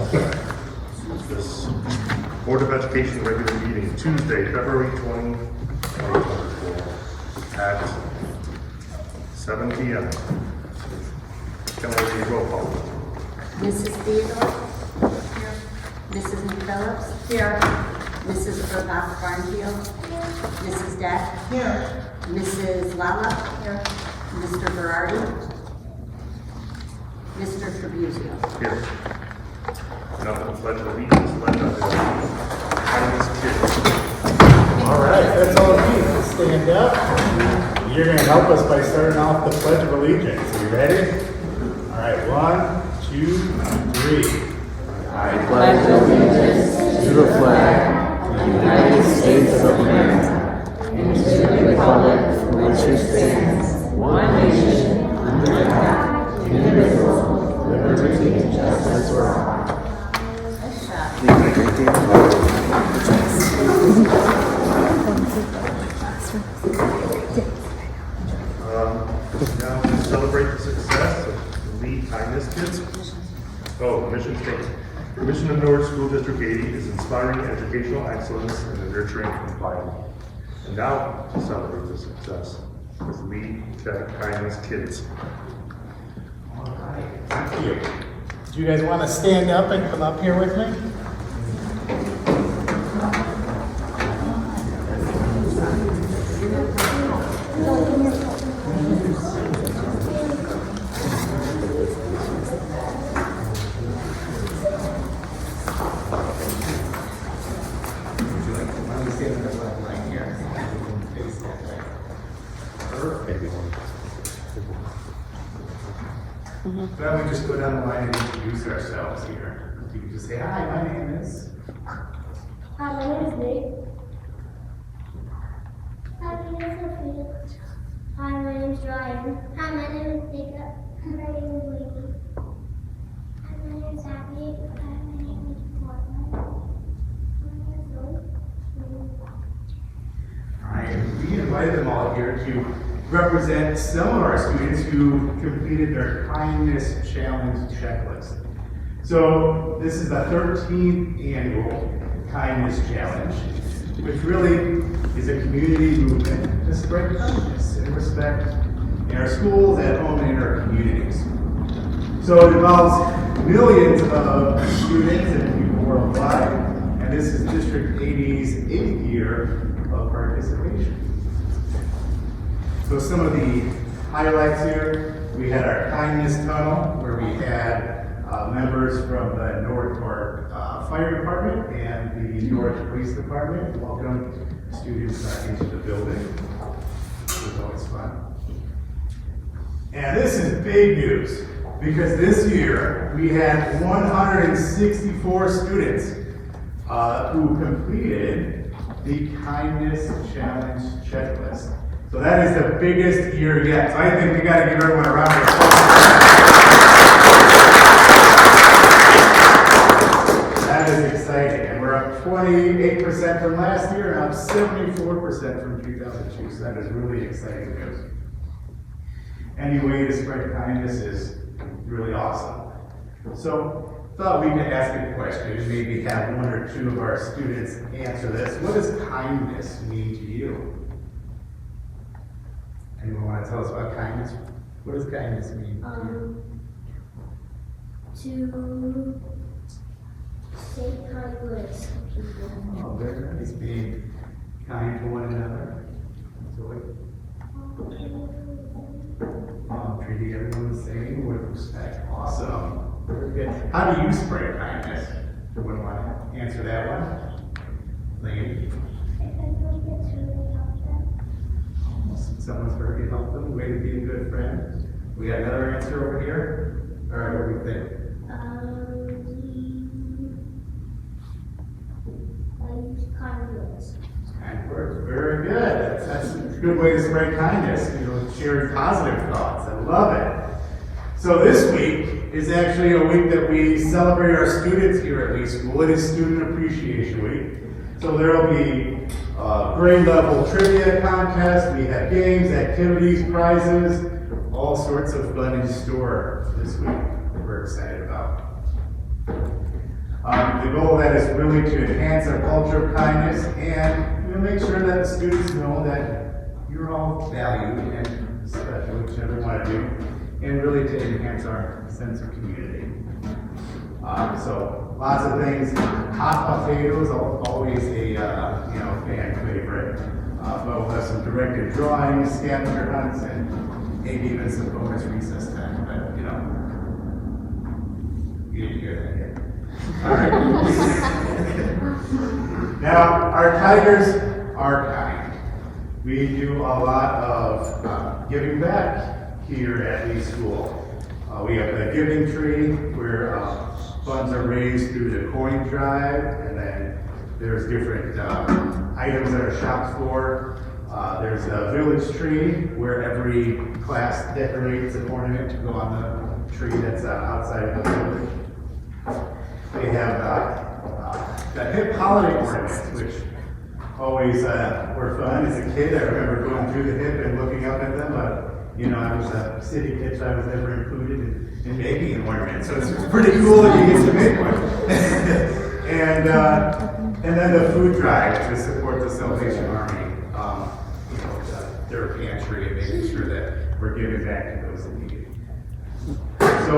This Board of Education regular meeting Tuesday, February 20, 2024 at 7 p.m. Can I read roll call? Mrs. Theodore? Here. Mrs. McPhillips? Here. Mrs. Urbach Barnfield? Here. Mrs. Deck? Here. Mrs. Lala? Here. Mr. Berardi? Mr. Trabuzio? Here. Now the pledge of allegiance led by the kindness kids. All right, that's all of you. Stand up. You're going to help us by starting off the Pledge of Allegiance. Are you ready? All right, 1, 2, 3. I pledge allegiance to the flag of the United States of America and to the republic for which it stands, one nation, under God, indivisible, with liberty and justice for all. Now to celebrate the success of the Lead Kindness Kids. Mission statement. The mission of Norwood School District 80 is inspiring educational excellence and the nurturing compliance. And now to celebrate the success with Lead Kindness Kids. All right, thank you. Do you guys want to stand up and come up here with me? Why don't we just go down the line and introduce ourselves here? You can just say, hi, my name is. Hi, my name is Nick. Hi, my name is Sophia. Hi, my name is Ryan. Hi, my name is Jacob. Hi, my name is Lady. Hi, my name is Abby. Hi, my name is Portland. My name is Zoe. All right, we invited them all here to represent some of our students who completed their Kindness Challenge checklist. So this is the 13th annual Kindness Challenge, which really is a community movement to spread kindness and respect in our schools, at home, and in our communities. So it involves millions of students and people worldwide, and this is District 80's 8th year of participation. So some of the highlights here, we had our kindness tunnel where we had members from the Norwood Fire Department and the Norwood Police Department welcome students into the building. It was always fun. And this is big news because this year we had 164 students who completed the Kindness Challenge checklist. So that is the biggest year yet. So I think we got to give everyone a round of applause. That is exciting. And we're up 28% from last year and up 74% from 2002. So that is really exciting news. Any way to spread kindness is really awesome. So I thought we could ask a question and maybe have one or two of our students answer this. What does kindness mean to you? Anyone want to tell us about kindness? What does kindness mean? To say kind words to people. Oh, very nice. Being kind to one another. Treating everyone the same with respect. Awesome. Very good. How do you spread kindness? Someone want to answer that one? Lane? If everyone gets really help them. Someone's hurt, you help them. Way to be a good friend. We got another answer over here? All right, what do we think? I use kind words. Kind words. Very good. That's a good way to spread kindness. Sharing positive thoughts. I love it. So this week is actually a week that we celebrate our students here at Lee School. It is Student Appreciation Week. So there will be grade level trivia contest. We have games, activities, prizes, all sorts of fun in store this week that we're excited about. The goal of that is really to enhance our culture of kindness and make sure that the students know that you're all valued and special, whichever one of you, and really to enhance our sense of community. So lots of things. Hot potatoes, always a fan favorite. But we'll have some directed drawings, scavenger hunts, and maybe even some bonus recess time. But you didn't hear that yet. All right. Now, our tigers are kind. We do a lot of giving back here at the school. We have the giving tree where funds are raised through the coin drive, and then there's different items that are shopped for. There's a village tree where every class decorates an ornament to go on the tree that's outside of the village. They have the hip holiday ornaments, which always were fun as a kid. I remember going through the hip and looking up at them, but I was a city kid, so I was never included in making an ornament. So it's pretty cool that you get to make one. and then the food drive to support the Salvation Army, their pantry, and making sure that we're giving back to those in need. So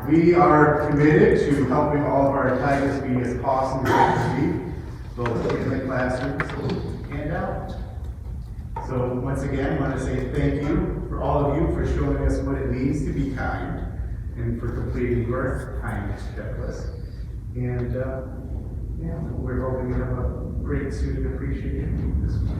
we are committed to helping all of our tigers be as awesome as they can be, both in the classrooms and out. So once again, I want to say thank you for all of you for showing us what it means to be kind and for completing your kindness checklist. And we're hoping you have a great student appreciation week this week.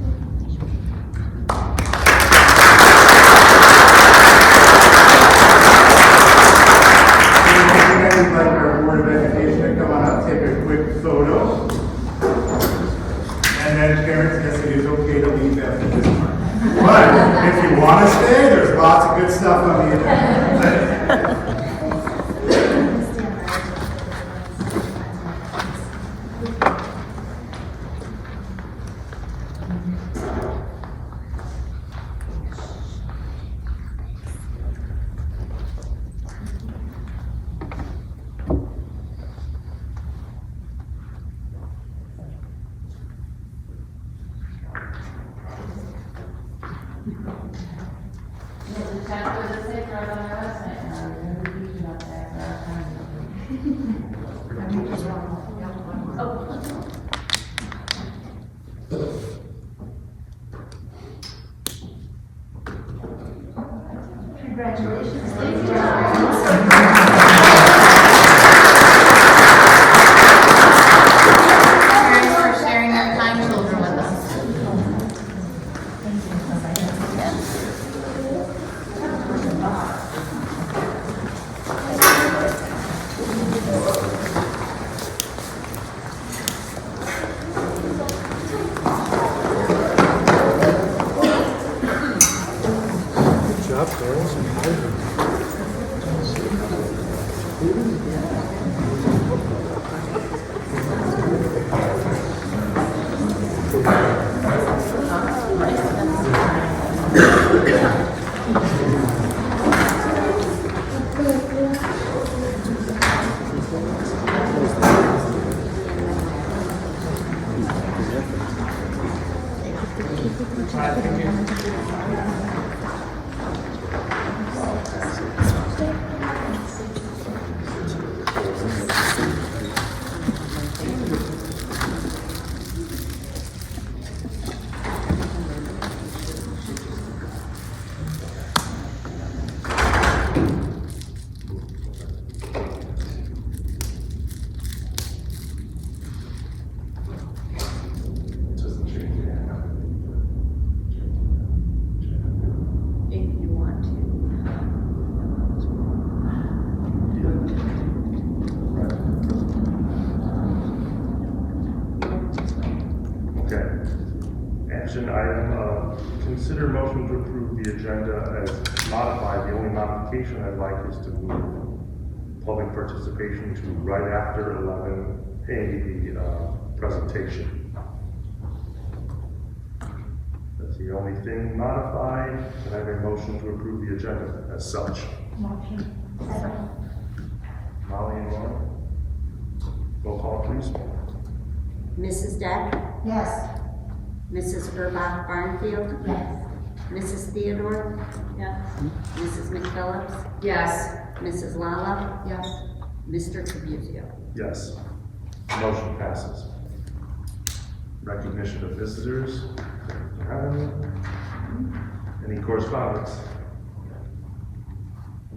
I'd like our Board of Education to come on up, take a quick photo. And then parents, yes, it is okay to leave after this part. But if you want to stay, there's lots of good stuff on the agenda. Congratulations. Parents for sharing their kind children with us. Good job, girls. If you want to. Okay. Action item, consider motion to approve the agenda as modified. The only modification I'd like is to move public participation to right after 11A, the presentation. That's the only thing modified. Can I have a motion to approve the agenda as such? Motion. Molly and Lauren? Roll call, please. Mrs. Deck? Yes. Mrs. Burbach Barnfield? Yes. Mrs. Theodore? Yes. Mrs. McPhillips? Yes. Mrs. Lala? Yes. Mr. Trabuzio? Yes. Motion passes. Recognition of visitors. Any correspondence?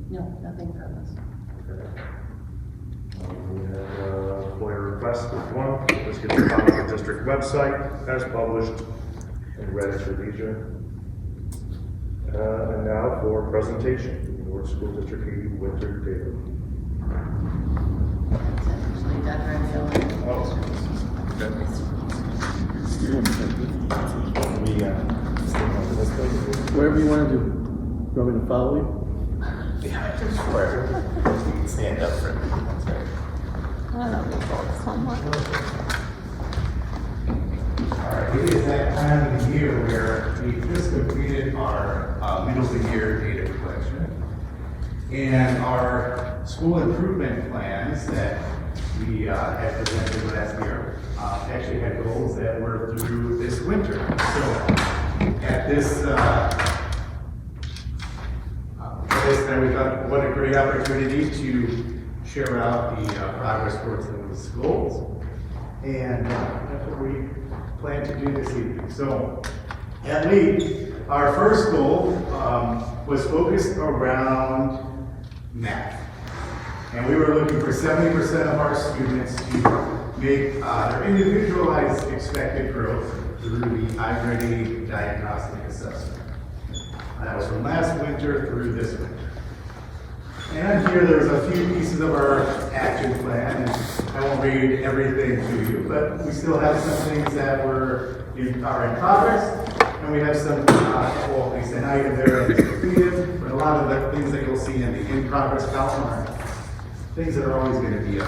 No, nothing from us. We have FOIA request with one. Let's get the following on the district website as published and read at your leisure. And now for presentation, North School District 80 winter data. It's actually done right now. Oh. Wherever you want to do. You want me to follow you? Stand up for me. That's right. All right, it is that time of the year where we just completed our middle of the year data collection. And our school improvement plans that we had presented last year actually had goals that were through this winter. So at this time, we thought what a great opportunity to share out the progress towards those goals. And that's what we plan to do this evening. So at least our first goal was focused around math. And we were looking for 70% of our students to make their individualized expected growth through the iReady diagnostic assessment. That was from last winter through this winter. And here there's a few pieces of our action plan, and I won't read everything to you, but we still have some things that are in progress, and we have some, well, at least an item there that's completed, but a lot of the things that you'll see in the in progress column are things that are always going to be a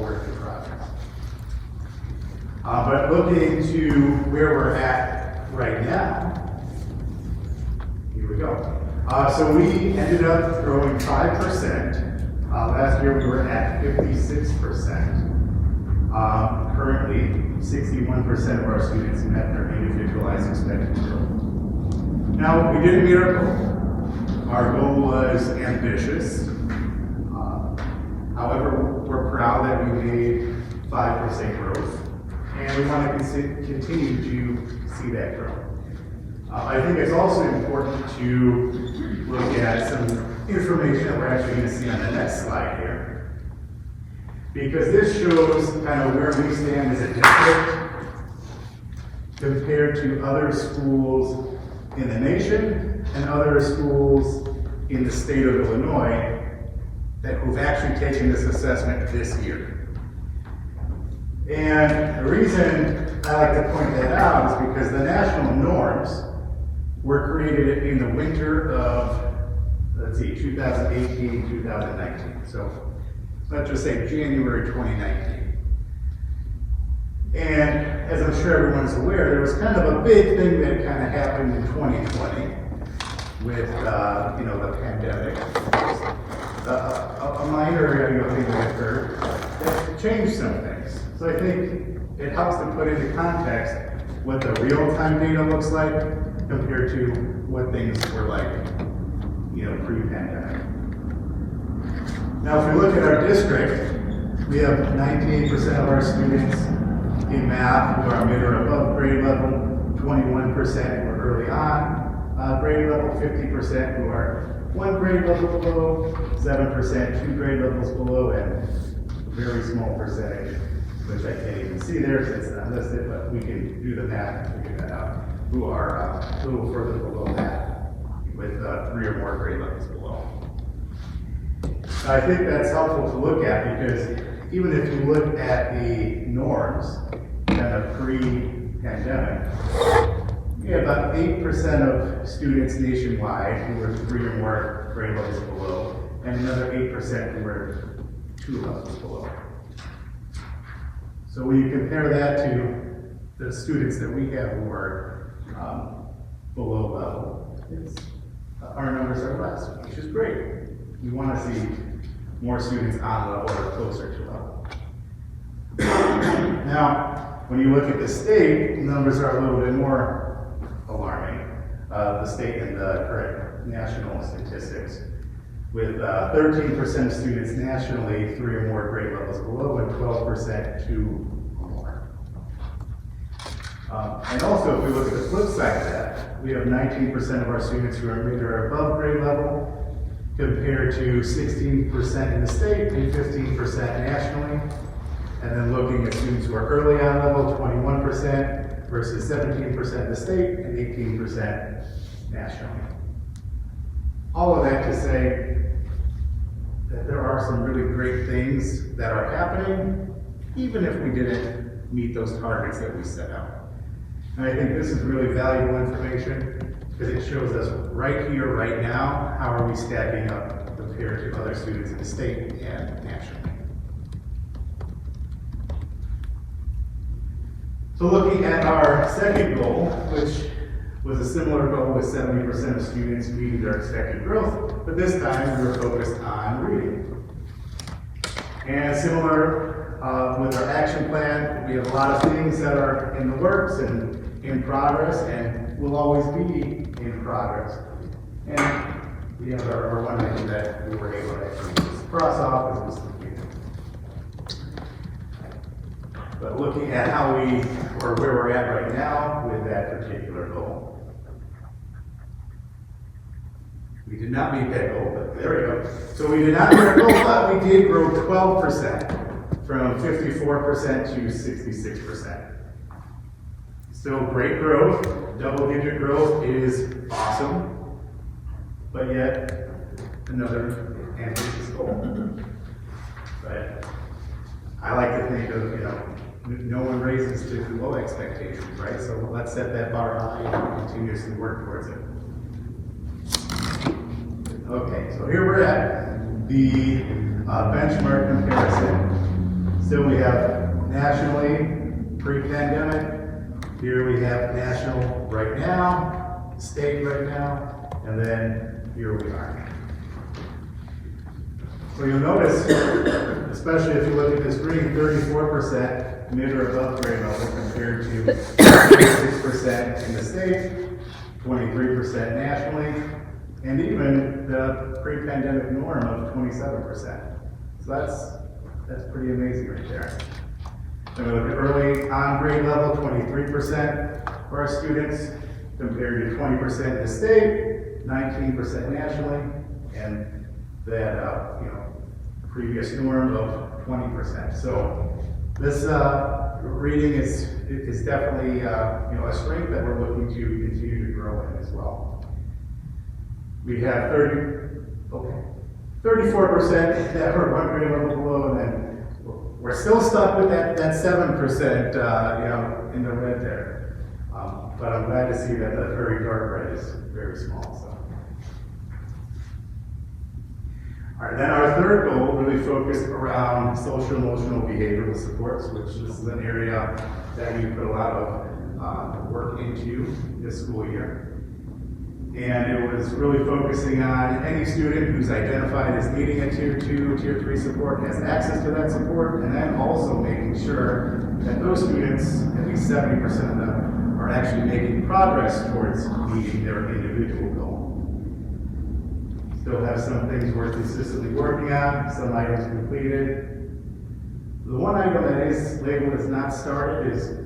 work in progress. But looking to where we're at right now, here we go. So we ended up growing 5%. Last year we were at 56%. Currently, 61% of our students met their individualized expected growth. Now, we didn't meet our goal. Our goal was ambitious. However, we're proud that we made 5% growth, and we want to continue to see that grow. I think it's also important to look at some information that we're actually going to see on the next slide here. Because this shows kind of where we stand as a district compared to other schools in the nation and other schools in the state of Illinois who've actually taken this assessment this year. And the reason I like to point that out is because the national norms were created in the winter of, let's see, 2018, 2019. So let's just say January 2019. And as I'm sure everyone's aware, there was kind of a big thing that kind of happened in 2020 with, the pandemic. A minor thing that occurred that changed some things. So I think it helps to put into context what the real-time data looks like compared to what things were like, pre-pandemic. Now, if we look at our district, we have 98% of our students in math who are mid or above grade level, 21% who are early on grade level, 50% who are one grade level below, 7% two grade levels below, and a very small percentage, which I can't even see there since it's not listed, but we can do the math and figure that out, who are a little further below that, with 3 or more grade levels below. I think that's helpful to look at because even if you look at the norms, kind of pre-pandemic, we had about 8% of students nationwide who were 3 or more grade levels below, and another 8% who were 2 levels below. So when you compare that to the students that we have who are below level, our numbers are less, which is great. We want to see more students on level or closer to level. Now, when you look at the state, numbers are a little bit more alarming. The state and the current national statistics, with 13% of students nationally 3 or more grade levels below, and 12% 2 or more. And also, if we look at the flip side of that, we have 19% of our students who are mid or above grade level, compared to 16% in the state and 15% nationally. And then looking at students who are early on level, 21% versus 17% in the state and 18% nationally. All of that to say that there are some really great things that are happening, even if we didn't meet those targets that we set out. And I think this is really valuable information because it shows us right here, right now, how are we stacking up compared to other students in the state and nationally. So looking at our second goal, which was a similar goal with 70% of students meeting their expected growth, but this time we were focused on reading. And similar with our action plan, we have a lot of things that are in the works and in progress and will always be in progress. And we have our one item that we were able to actually just cross off as was completed. But looking at how or where we're at right now with that particular goal. We did not meet that goal, but there we go. So we did not meet our goal, but we did grow 12% from 54% to 66%. Still great growth. Double-digit growth is awesome, but yet another ambitious goal. But I like to think of, no one raises to low expectations, right? So let's set that bar high and continuously work towards it. Okay, so here we're at the benchmark comparison. Still we have nationally, pre-pandemic. Here we have national right now, state right now, and then here we are. So you'll notice, especially if you look at this green, 34% mid or above grade level compared to 36% in the state, 23% nationally, and even the pre-pandemic norm of 27%. So that's pretty amazing right there. Then we look at early on grade level, 23% for our students, compared to 20% in the state, 19% nationally, and that previous norm of 20%. So this reading is definitely a strength that we're looking to continue to grow in as well. We have 34% that are 1 grade level below, and then we're still stuck with that 7% in the red there. But I'm glad to see that the very dark red is very small. So. All right, then our third goal really focused around social emotional behavioral supports, which is an area that we put a lot of work into this school year. And it was really focusing on any student who's identified as needing a Tier 2, Tier 3 support has access to that support, and then also making sure that those students, at least 70% of them, are actually making progress towards meeting their individual goal. Still have some things we're consistently working on, some items completed. The one item that is labeled as not started is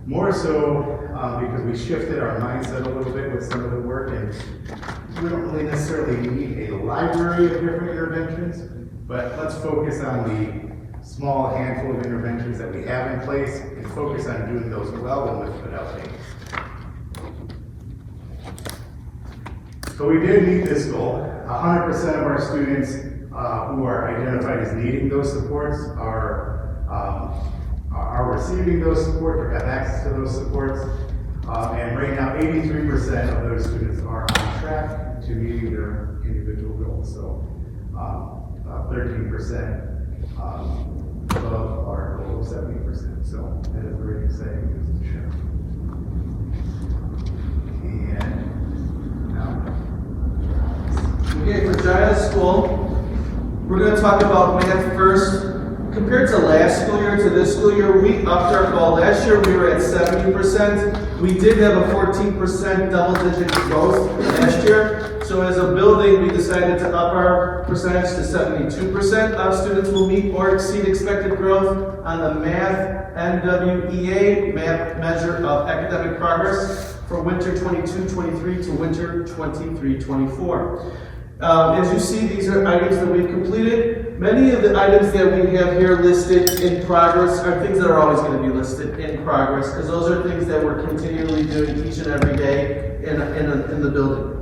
more so because we shifted our mindset a little bit with some of the work, and we don't really necessarily need a library of different interventions, but let's focus on the small handful of interventions that we have in place and focus on doing those well and with fidelity. So we did meet this goal. 100% of our students who are identified as needing those supports are receiving those supports or have access to those supports. And right now, 83% of those students are on track to meeting their individual goals. So 13% above our goal of 70%. So that is very exciting news to share. And now. Okay, for Giles School, we're going to talk about math first, compared to last school year to this school year, we upped our goal. Last year we were at 70%. We did have a 14% double-digit growth last year. So as a building, we decided to up our percentage to 72% of students will meet or exceed expected growth on the math NWEA math measure of academic progress for winter 22-23 to winter 23-24. As you see, these are items that we've completed. Many of the items that we have here listed in progress are things that are always going to be listed in progress, because those are things that we're continually doing each and every day in the building.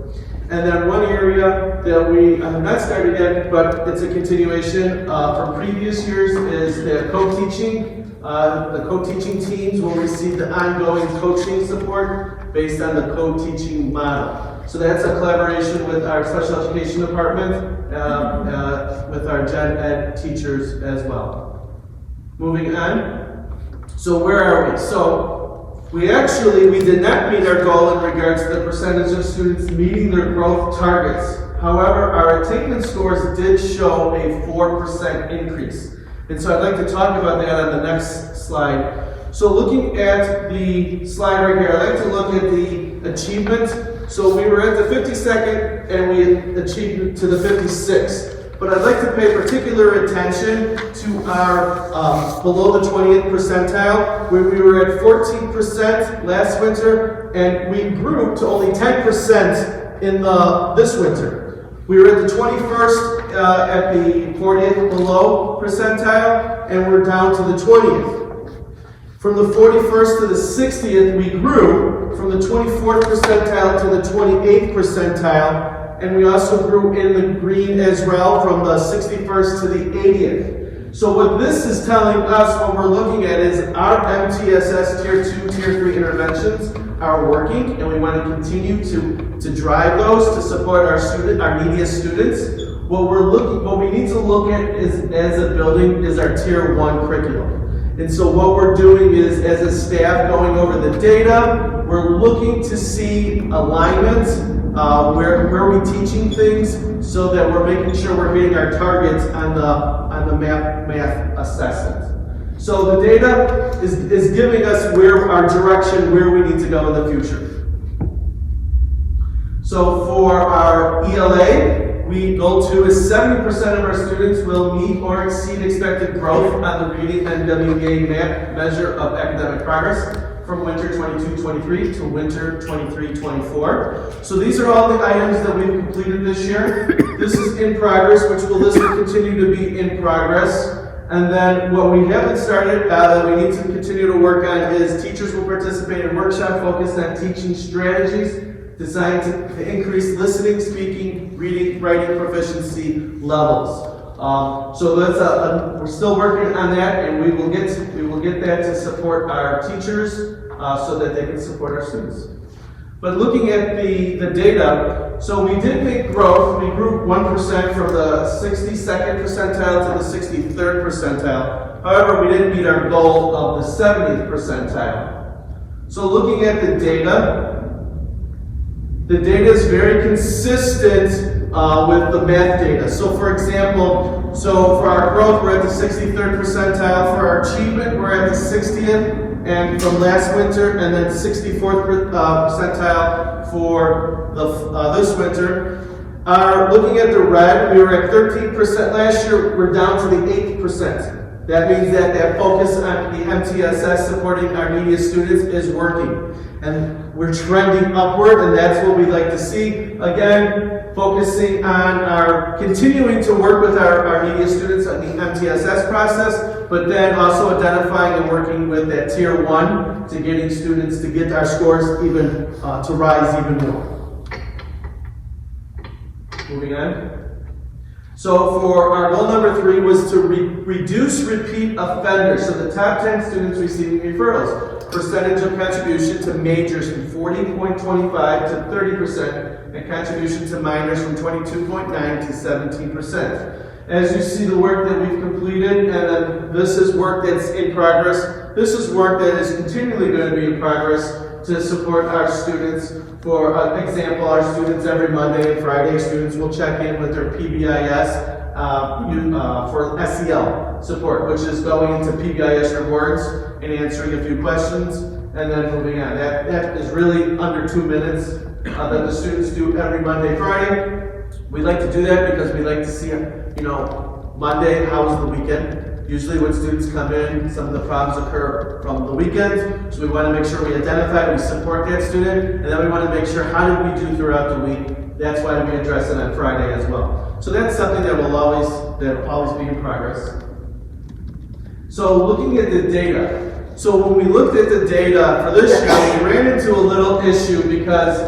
And then one area that we have not started yet, but it's a continuation from previous years, is the co-teaching. The co-teaching teams will receive the ongoing coaching support based on the co-teaching model. So that's a collaboration with our special education department, with our gen ed teachers as well. Moving on. So where are we? So we did not meet our goal in regards to the percentage of students meeting their growth targets. However, our attainment scores did show a 4% increase. And so I'd like to talk about that on the next slide. So looking at the slide right here, I'd like to look at the achievement. So we were at the 52nd and we achieved to the 56th. But I'd like to pay particular attention to our below the 20th percentile, where we were at 14% last winter, and we grew to only 10% in this winter. We were at the 21st at the 40th below percentile, and we're down to the 20th. From the 41st to the 60th, we grew from the 24th percentile to the 28th percentile, and we also grew in the green as well from the 61st to the 80th. So what this is telling us, what we're looking at, is our MTSS Tier 2, Tier 3 interventions are working, and we want to continue to drive those to support our neediest students. What we need to look at is, as a building, is our Tier 1 curriculum. And so what we're doing is, as a staff, going over the data, we're looking to see alignment, where are we teaching things, so that we're making sure we're hitting our targets on the math assessment. So the data is giving us our direction, where we need to go in the future. So for our ELA, goal 2 is 70% of our students will meet or exceed expected growth on the reading NWEA math measure of academic progress from winter 22-23 to winter 23-24. So these are all the items that we've completed this year. This is in progress, this will continue to be in progress. And then what we haven't started, that we need to continue to work on, is teachers will participate in workshop focused on teaching strategies designed to increase listening, speaking, reading, writing proficiency levels. So that's we're still working on that, and we will get that to support our teachers so that they can support our students. But looking at the data, so we did make growth. We grew 1% from the 62nd percentile to the 63rd percentile. However, we didn't meet our goal of the 70th percentile. So looking at the data is very consistent with the math data. So for example, for our growth, we're at the 63rd percentile. For our achievement, we're at the 60th, and from last winter, and then 64th percentile for this winter. Looking at the red, we were at 13% last year. We're down to the 8%. That means that focus on the MTSS supporting our neediest students is working. And we're trending upward, and that's what we'd like to see. Again, focusing on continuing to work with our neediest students on the MTSS process, but then also identifying and working with that Tier 1 to getting students to get our scores even to rise even more. Moving on. So for our goal number 3 was to reduce repeat offenders. So the top 10 students receiving referrals. Percentage of contribution to majors from 40.25 to 30%, and contribution to minors from 22.9 to 17%. As you see the work that we've completed, and then this is work that's in progress. This is work that is continually going to be in progress. to support our students. For example, our students every Monday and Friday, students will check in with their PBIS for SEL support, which is going into PBIS rewards and answering a few questions and then moving on. That is really under 2 minutes that the students do every Monday, Friday. We like to do that because we like to see, Monday, how was the weekend? Usually when students come in, some of the problems occur from the weekend, so we want to make sure we identify, we support that student, and then we want to make sure how did we do throughout the week. That's why we address it on Friday as well. So that's something that will always be in progress. So looking at the data. So when we looked at the data for this year, we ran into a little issue because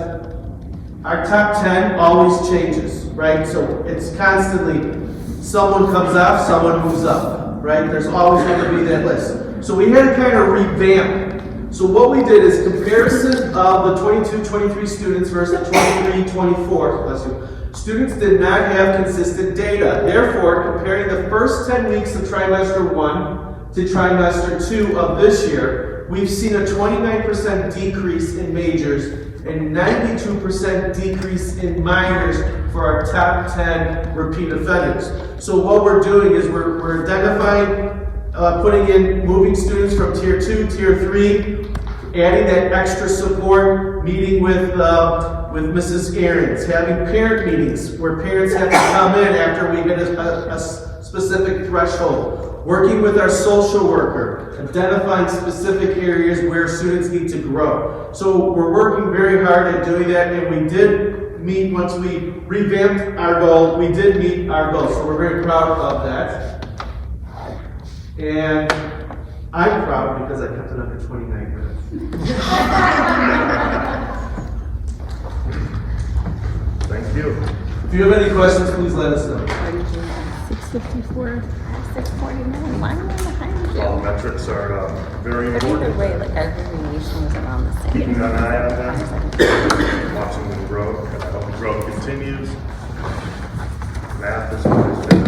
our top 10 always changes, right? So it's constantly someone comes off, someone moves up, right? There's always going to be that list. So we had to kind of revamp. So what we did is comparison of the 22-23 students versus the 23-24, bless you. Students did not have consistent data. Therefore, comparing the first 10 weeks of trimester 1 to trimester 2 of this year, we've seen a 29% decrease in majors and 92% decrease in minors for our top 10 repeat offenders. So what we're doing is we're identifying, putting in, moving students from tier 2, tier 3, adding that extra support, meeting with Mrs. Aarons, having parent meetings where parents have to come in after we hit a specific threshold, working with our social worker, identifying specific areas where students need to grow. So we're working very hard at doing that, and we did meet, once we revamped our goal, we did meet our goal. So we're very proud of that. And I'm proud because I kept it under 29 minutes. Thank you. If you have any questions, please let us know. 6:54, 6:49, why am I behind you? All metrics are very But either important. way, like our variation was around the same. Keeping an eye on them, watching them grow, and I hope the growth continues. Math has always been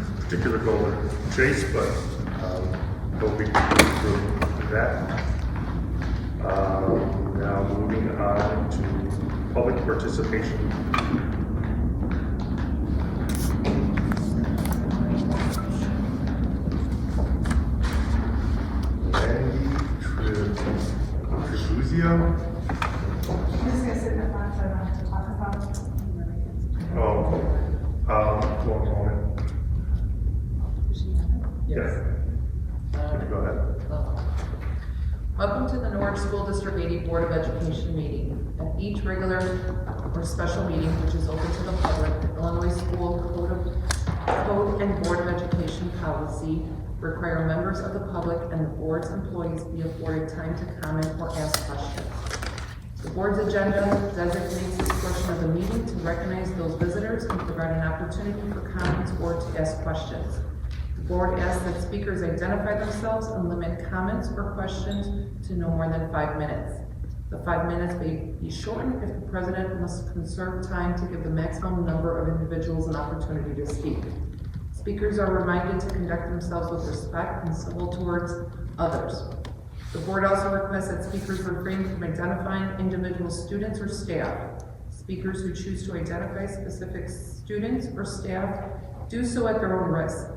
a particular goal to chase, but hope we can improve that. Now moving on to public participation. I'm just gonna sit in the front so I don't have to talk about it. One moment. Yes. Go ahead. Welcome to the Norwood School District 80 Board of Education meeting. At each regular or special meeting, which is open to the public, Illinois School Code and Board of Education policy require members of the public and the board's employees be afforded time to comment or ask questions. The board's agenda designates this portion of the meeting to recognize those visitors and provide an opportunity for comments or to ask questions. The board asks that speakers identify themselves and limit comments or questions to no more than 5 minutes. The 5 minutes may be shortened if the president must conserve time to give the maximum number of individuals an opportunity to speak. Speakers are reminded to conduct themselves with respect and civil towards others. The board also requests that speakers refrain from identifying individual students or staff. Speakers who choose to identify specific students or staff do so at their own risk.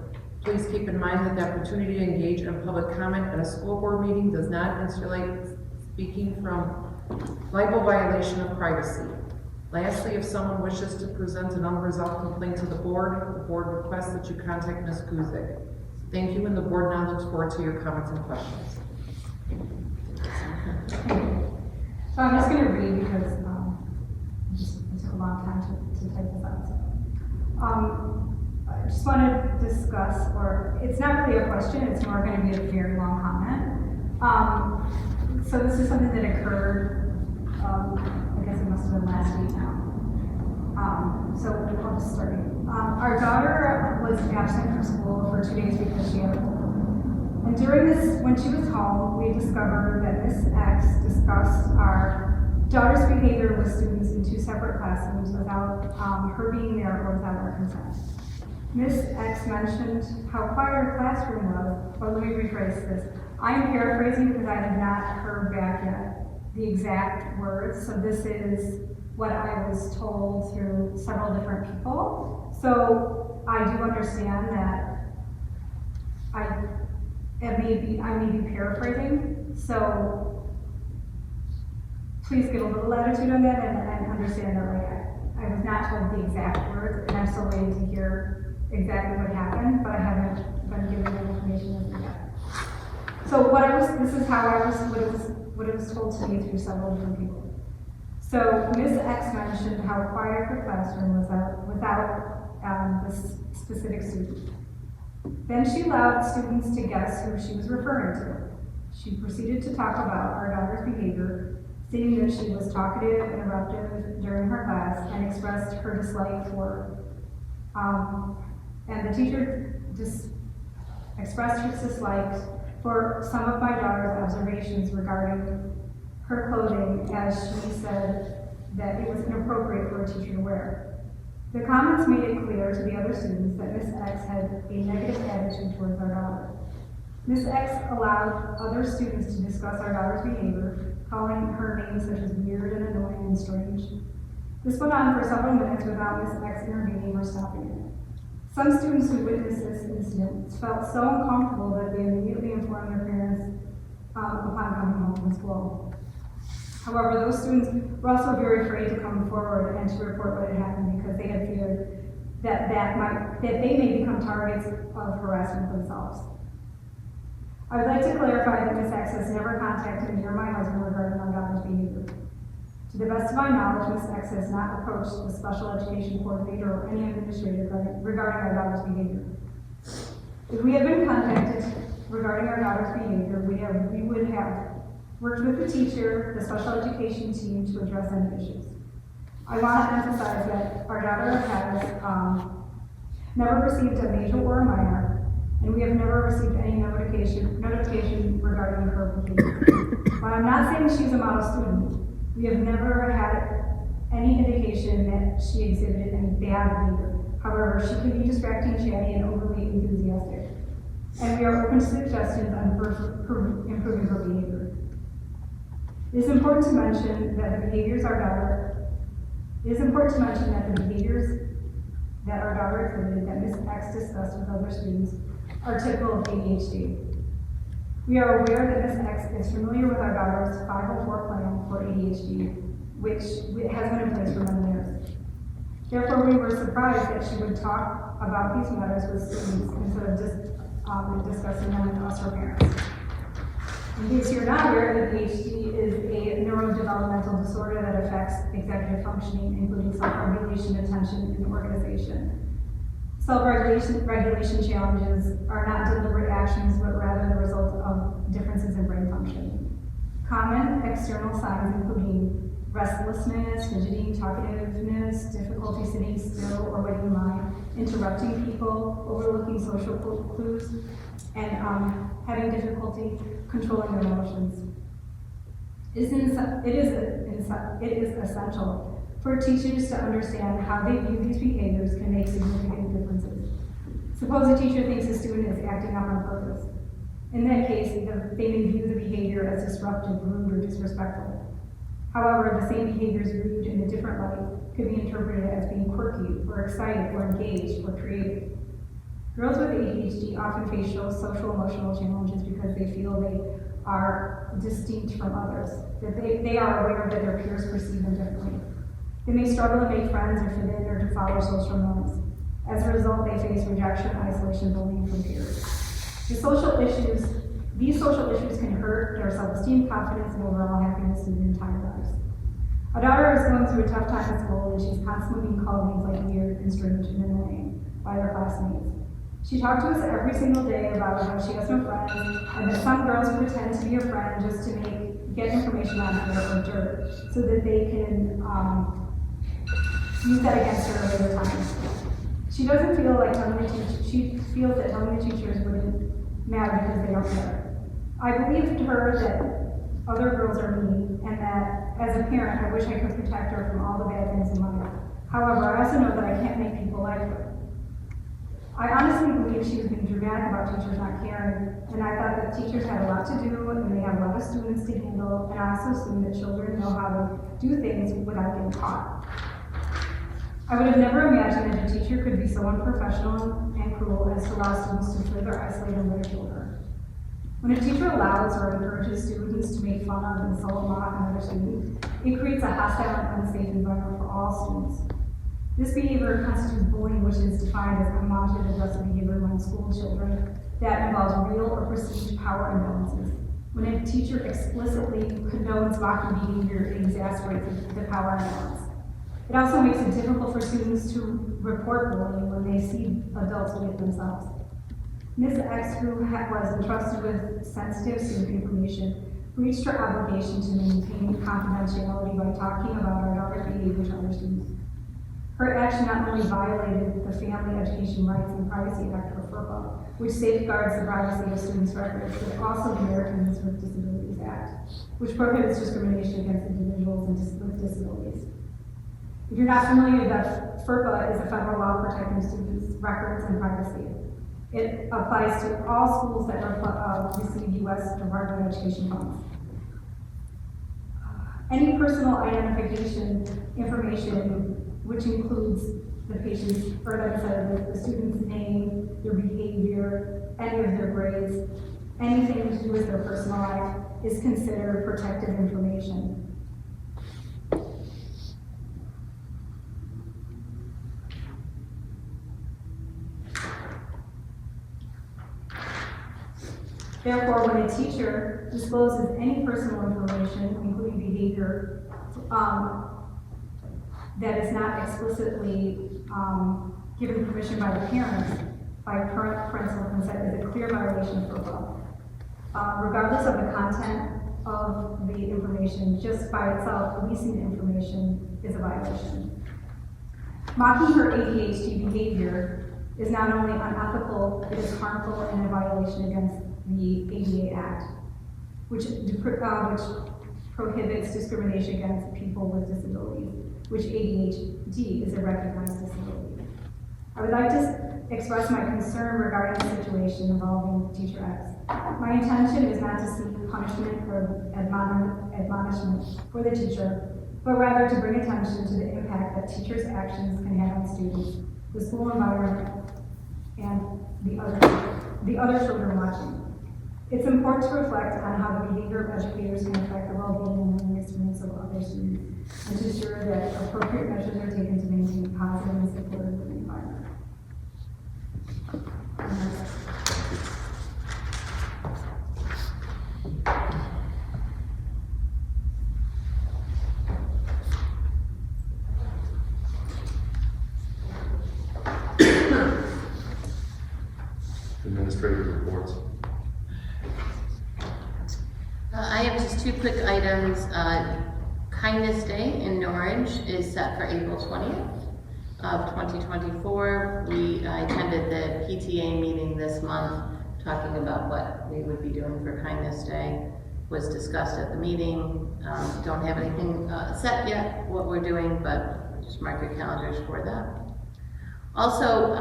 Please keep in mind that the opportunity to engage in public comment at a school board meeting does not insulate speaking from liable violation of privacy. Lastly, if someone wishes to present an unresolved complaint to the board requests that you contact Ms. Guzik. Thank you, and the board now looks forward to your comments and questions. So I'm just gonna read because, it took a long time to type this out. So, I just want to discuss, or it's not really a question, it's more going to be a very long comment. So this is something that occurred, I guess it must have been last week now. So I'll just start. Our daughter was absent from school for 2 days because she had a cold. And during this, when she was home, we discovered that Miss X discussed our daughter's behavior with students in 2 separate classrooms without her being there or without our consent. Miss X mentioned how quiet her classroom was, or let me rephrase this, I am paraphrasing because I have not heard back yet the exact words, so this is what I was told through several different people. So I do understand that I may be paraphrasing, so please give a little latitude on that and understand that I was not told the exact words, and I'm still waiting to hear exactly what happened, but I haven't been given that information as of yet. So this is what it was told to me through several different people. So Ms. X mentioned how quiet her classroom was without this specific student. Then she allowed students to guess who she was referring to. She proceeded to talk about our daughter's behavior, stating that she was talkative and interruptive during her class and expressed her dislike for her. And the teacher expressed her dislike for some of my daughter's observations regarding her clothing, as she said that it was inappropriate for a teacher to wear. The comments made it clear to the other students that Ms. X had a negative attitude towards our daughter. Ms. X allowed other students to discuss our daughter's behavior, calling her names such as weird and annoying and strange. This went on for several minutes without Ms. X intervening or stopping it. Some students who witnessed this incident felt so uncomfortable that they immediately informed their parents upon coming home from school. However, those students were also very afraid to come forward and to report what had happened because they had feared that they may become targets of harassment themselves. I would like to clarify that Ms. X has never contacted me or my husband regarding our daughter's behavior. To the best of my knowledge, Ms. X has not approached the special education coordinator or any administrator regarding our daughter's behavior. If we had been contacted regarding our daughter's behavior, we would have worked with the teacher, the special education team to address any issues. I want to emphasize that our daughter has never received a major or a minor, and we have never received any notification regarding her behavior. But I'm not saying she's a model student. We have never had any indication that she exhibited any bad behavior. However, she can be distracting, chatty, and overly enthusiastic. And we are open to suggestions on improving her behavior. It is important to mention that the behaviors that our daughter exhibited that Ms. X discussed with other students are typical of ADHD. We are aware that Ms. X is familiar with our daughter's 504 plan for ADHD, which has been in place for many years. Therefore, we were surprised that she would talk about these matters with students instead of just discussing them with us, her parents. In case you're not aware, ADHD is a neurodevelopmental disorder that affects executive functioning, including self-regulation, attention, and organization. Self-regulation challenges are not deliberate actions, but rather the result of differences in brain functioning. Common external signs including restlessness, fidgeting, talkativeness, difficulty sitting still or waiting in line, interrupting people, overlooking social clues, and having difficulty controlling their emotions. It is essential for teachers to understand how they view these behaviors can make significant differences. Suppose a teacher thinks a student is acting up on purpose. In that case, they may view the behavior as disruptive, rude, or disrespectful. However, the same behaviors viewed in a different light could be interpreted as being quirky, or excited, or engaged, or creative. Girls with ADHD often face social emotional challenges because they feel they are distinct from others, that they are aware that their peers perceive them differently. They may struggle to make friends or fit in or to follow social norms. As a result, they face rejection, isolation, bullying from peers. These social issues can hurt their self-esteem, confidence, and overall happiness in their entire lives. A daughter is going through a tough time at school, and she's constantly being called names like weird and strange and annoying by her classmates. She talked to us every single day about how she has no friends, and that some girls pretend to be her friend just to get information on her or dirt, so that they can use that against her at later times. She doesn't feel like she feels that telling the teachers wouldn't matter because they don't care. I believed her that other girls are mean, and that as a parent, I wish I could protect her from all the bad things in life. However, I also know that I can't make people like her. I honestly believe she was being dramatic about teachers not caring, and I thought that teachers had a lot to do, and they have a lot of students to handle, and I also assumed that children know how to do things without getting caught. I would have never imagined that a teacher could be so unprofessional and cruel as to allow students to further isolate and ridicule her. When a teacher allows or encourages students to make fun of, insult, mock another student, it creates a hostile and unsafe environment for all students. This behavior constitutes bullying, which is defined as unwanted aggressive behavior among school children that involves real or perceived power imbalances. When a teacher explicitly condones mocking behavior, it exacerbates the power imbalance. It also makes it difficult for students to report bullying when they see adults do it themselves. Ms. X, who was entrusted with sensitive student information, breached her obligation to maintain confidentiality by talking about our daughter's behavior to other students. Her action not only violated the Family Education Rights and Privacy Act, or FERPA, which safeguards the privacy of students' records, but also the Americans with Disabilities Act, which prohibits discrimination against individuals with disabilities. If you're not familiar, that FERPA is a federal law protecting students' records and privacy. It applies to all schools that receive U.S. Department of Education funds. Any personal identification information, which includes the patient's, or like I said, the student's name, their behavior, any of their grades, anything to do with their personal life, is considered protected information. Therefore, when a teacher discloses any personal information, including behavior, that is not explicitly given permission by the parents, by parental consent, is a clear violation of FERPA. Regardless of the content of the information, just by itself, releasing the information is a violation. Mocking her ADHD behavior is not only unethical, it is harmful and a violation against the ADA Act, which prohibits discrimination against people with disabilities, which ADHD is a recognized disability. I would like to express my concern regarding the situation involving Teacher X. My intention is not to seek punishment or admonishment for the teacher, but rather to bring attention to the impact that teachers' actions can have on students, the school environment, and the other children watching. It's important to reflect on how the behavior of educators can affect the well-being and learning experience of other students, and to ensure that appropriate measures are taken to maintain a positive and supportive learning environment. Administrative reports. I have just two quick items. Kindness Day in Norwich is set for April 20th of 2024. I attended the PTA meeting this month talking about what we would be doing for Kindness Day. Was discussed at the meeting. Don't have anything set yet what we're doing, but just mark your calendars for that. Also,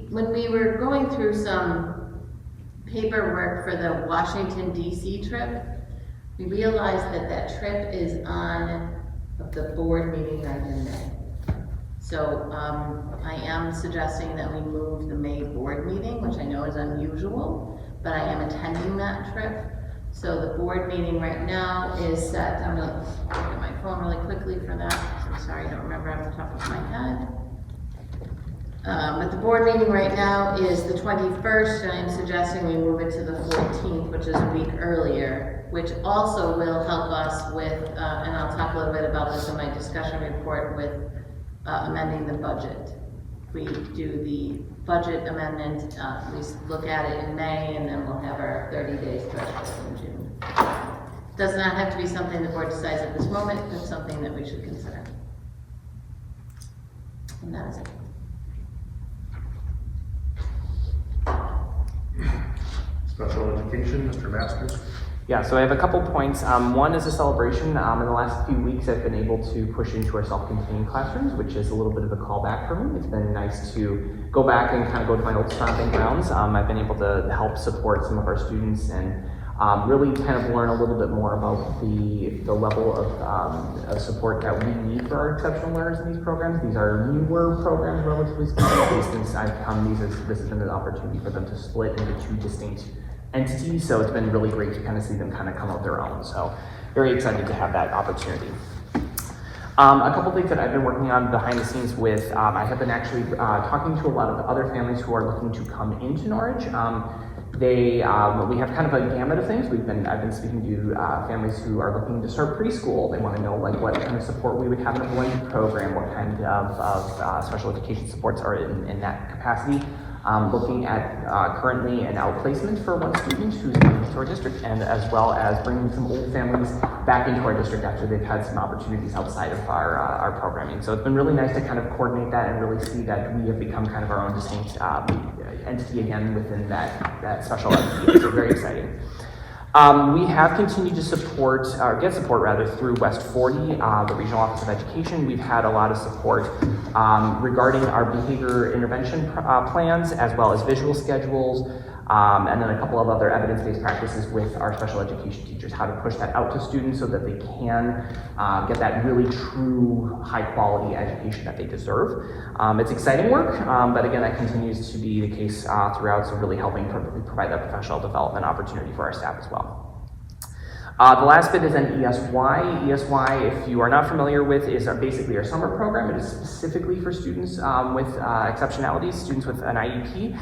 when we were going through some paperwork for the Washington DC trip, we realized that trip is on the board meeting right in May. So I am suggesting that we move the May board meeting, which I know is unusual, but I am attending that trip. So the board meeting right now is set. I'm gonna look at my phone really quickly for that. I'm sorry, I don't remember off the top of my head. But the board meeting right now is the 21st, and I'm suggesting we move it to the 14th, which is a week earlier, which also will help us with, and I'll talk a little bit about this in my discussion report, with amending the budget. We do the budget amendment, we look at it in May, and then we'll have our 30 days threshold in June. Does not have to be something the board decides at this moment, but something that we should consider. And that is it. Special education, Mr. Masters. Yeah, so I have a couple points. One is a celebration. In the last few weeks, I've been able to push into our self-contained classrooms, which is a little bit of a callback for me. It's been nice to go back and kind of go to my old stomping grounds. I've been able to help support some of our students and really kind of learn a little bit more about the level of support that we need for our exceptional learners in these programs. These are newer programs, relatively speaking. Since I've come, this has been an opportunity for them to split into two distinct entities, so it's been really great to kind of see them kind of come out their own. So very excited to have that opportunity. A couple things that I've been working on behind the scenes with, I have been actually talking to a lot of other families who are looking to come into Norwich. We have kind of a gamut of things. I've been speaking to families who are looking to start preschool. They want to know like what kind of support we would have in a blended program, what kind of special education supports are in that capacity. Looking at currently an outplacement for one student who's coming to our district, and as well as bringing some old families back into our district after they've had some opportunities outside of our programming. So it's been really nice to kind of coordinate that and really see that we have become kind of our own distinct entity again within that special entity. So very exciting. We have continued to get support rather through West 40, the Regional Office of Education. We've had a lot of support regarding our behavior intervention plans, as well as visual schedules, and then a couple of other evidence-based practices with our special education teachers, how to push that out to students so that they can get that really true high-quality education that they deserve. It's exciting work, but again, that continues to be the case throughout, so really helping provide that professional development opportunity for our staff as well. The last bit is an ESY. ESY, if you are not familiar with, is basically our summer program. It is specifically for students with exceptionalities, students with an IEP.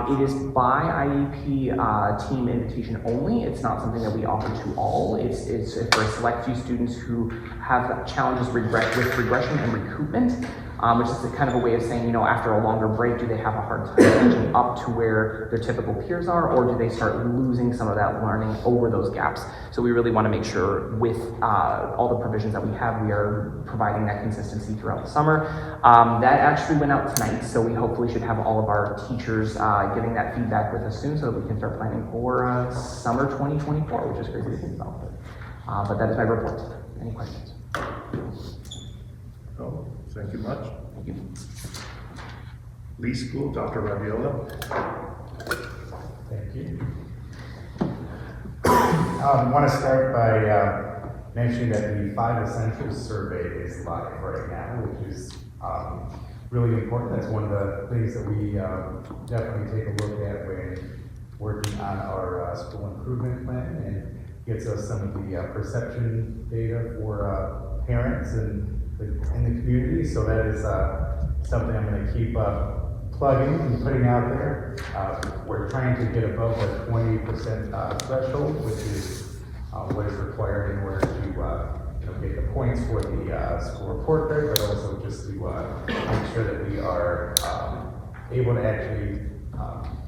It is by IEP team invitation only. It's not something that we offer to all. It's for a select few students who have challenges with regression and recoupment. Which is kind of a way of saying, after a longer break, do they have a hard time catching up to where their typical peers are, or do they start losing some of that learning over those gaps? So we really want to make sure with all the provisions that we have, we are providing that consistency throughout the summer. That actually went out tonight, so we hopefully should have all of our teachers getting that feedback with us soon so that we can start planning for summer 2024, which is crazy to think about. But that is my report. Any questions? No, thank you much. Thank you. Lee School, Dr. Raviola. Thank you. I want to start by mentioning that the 5 Essentials survey is live right now, which is really important. That's one of the things that we definitely take a look at when working on our school improvement plan, and gets us some of the perception data for parents and in the community. So that is something I'm going to keep plugging and putting out there. We're trying to get above the 20% threshold, which is what is required in order to get the points for the school report card, but also just to make sure that we are able to actually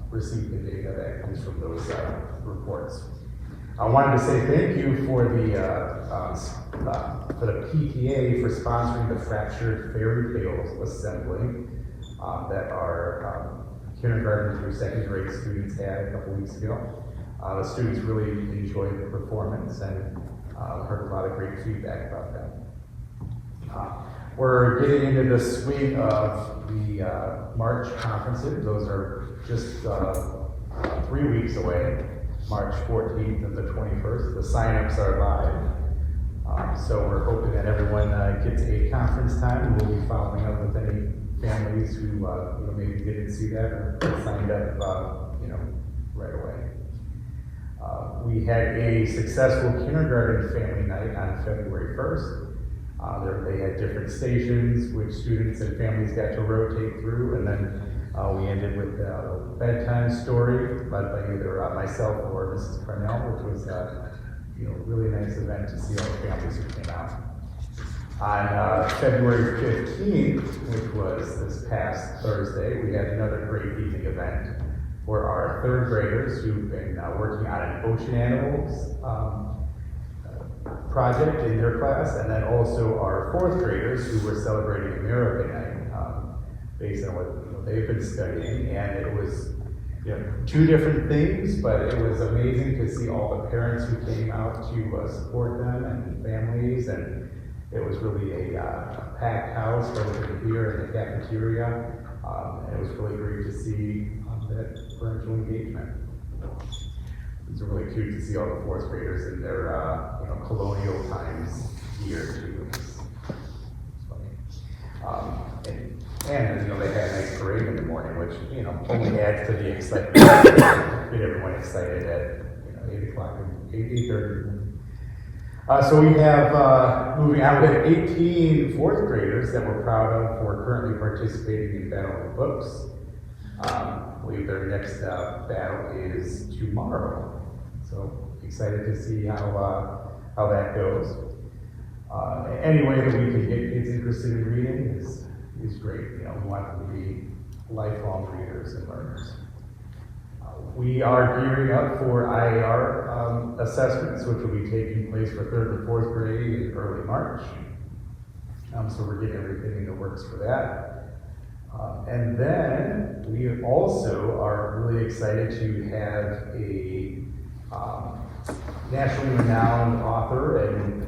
receive the data that comes from those reports. I wanted to say thank you for the PTA for sponsoring the Fractured Fairy Tales assembly that our kindergarten through second grade students had a couple weeks ago. The students really enjoyed the performance and heard a lot of great feedback about that. We're getting into the swing of the March conferences. Those are just 3 weeks away. March 14th and the 21st. The signups are live. So we're hoping that everyone gets a conference time, and we'll be following up with any families who maybe didn't see that or signed up right away. We had a successful kindergarten family night on February 1st. They had different stations which students and families got to rotate through, and then we ended with a bedtime story led by either myself or Mrs. Cornell, which was a really nice event to see all the families who came out. On February 15th, which was this past Thursday, we had another great evening event for our third graders who've been working on an ocean animals project in their class, and then also our fourth graders who were celebrating American Night based on what they've been studying. And it was two different things, but it was amazing to see all the parents who came out to support them and families, and it was really a packed house over here in the cafeteria. And it was really great to see that parental engagement. It was really cute to see all the fourth graders in their colonial times gear too. It was funny. And they had a nice parade in the morning, which only adds to the excitement. Get everyone excited at 8 o'clock and 8:30. So we have, moving on, we have 18 fourth graders that we're proud of who are currently participating in Battle of the Books. I believe their next battle is tomorrow. So excited to see how that goes. Any way that we can get kids interested in reading is great. We want them to be lifelong readers and learners. We are gearing up for IAR assessments, which will be taking place for 3rd and 4th grade in early March. So we're getting everything in the works for that. And then we also are really excited to have a nationally renowned author and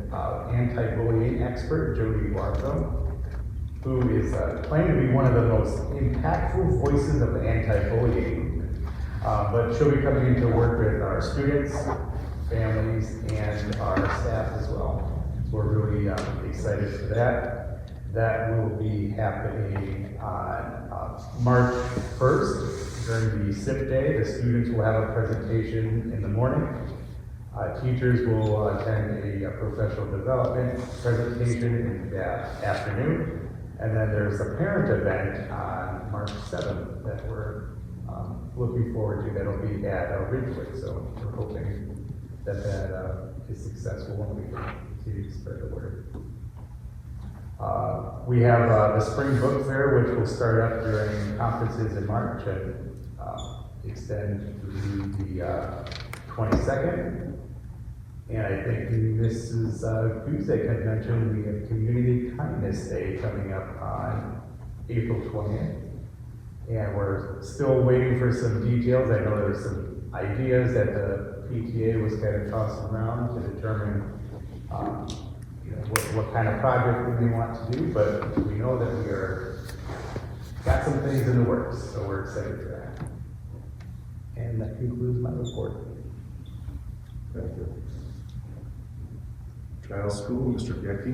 anti-bullying expert, Jody Warko, who is claimed to be one of the most impactful voices of anti-bullying. But she'll be coming in to work with our students, families, and our staff as well. So we're really excited for that. That will be happening on March 1st during the SIP day. The students will have a presentation in the morning. Teachers will attend a professional development presentation in the afternoon. And then there's a parent event on March 7th that we're looking forward to. That'll be at Ridgewood, so we're hoping that is successful and we can continue to spread the word. We have the spring book fair, which will start up during conferences in March and extend through the 22nd. And I think Mrs. Guzek had mentioned we have Community Kindness Day coming up on April 20th. And we're still waiting for some details. I know there's some ideas that the PTA was kind of tossing around to determine what kind of project we want to do, but we know that we got some things in the works, so we're excited for that. And that concludes my report. Thank you. Giles School, Mr. Gecky.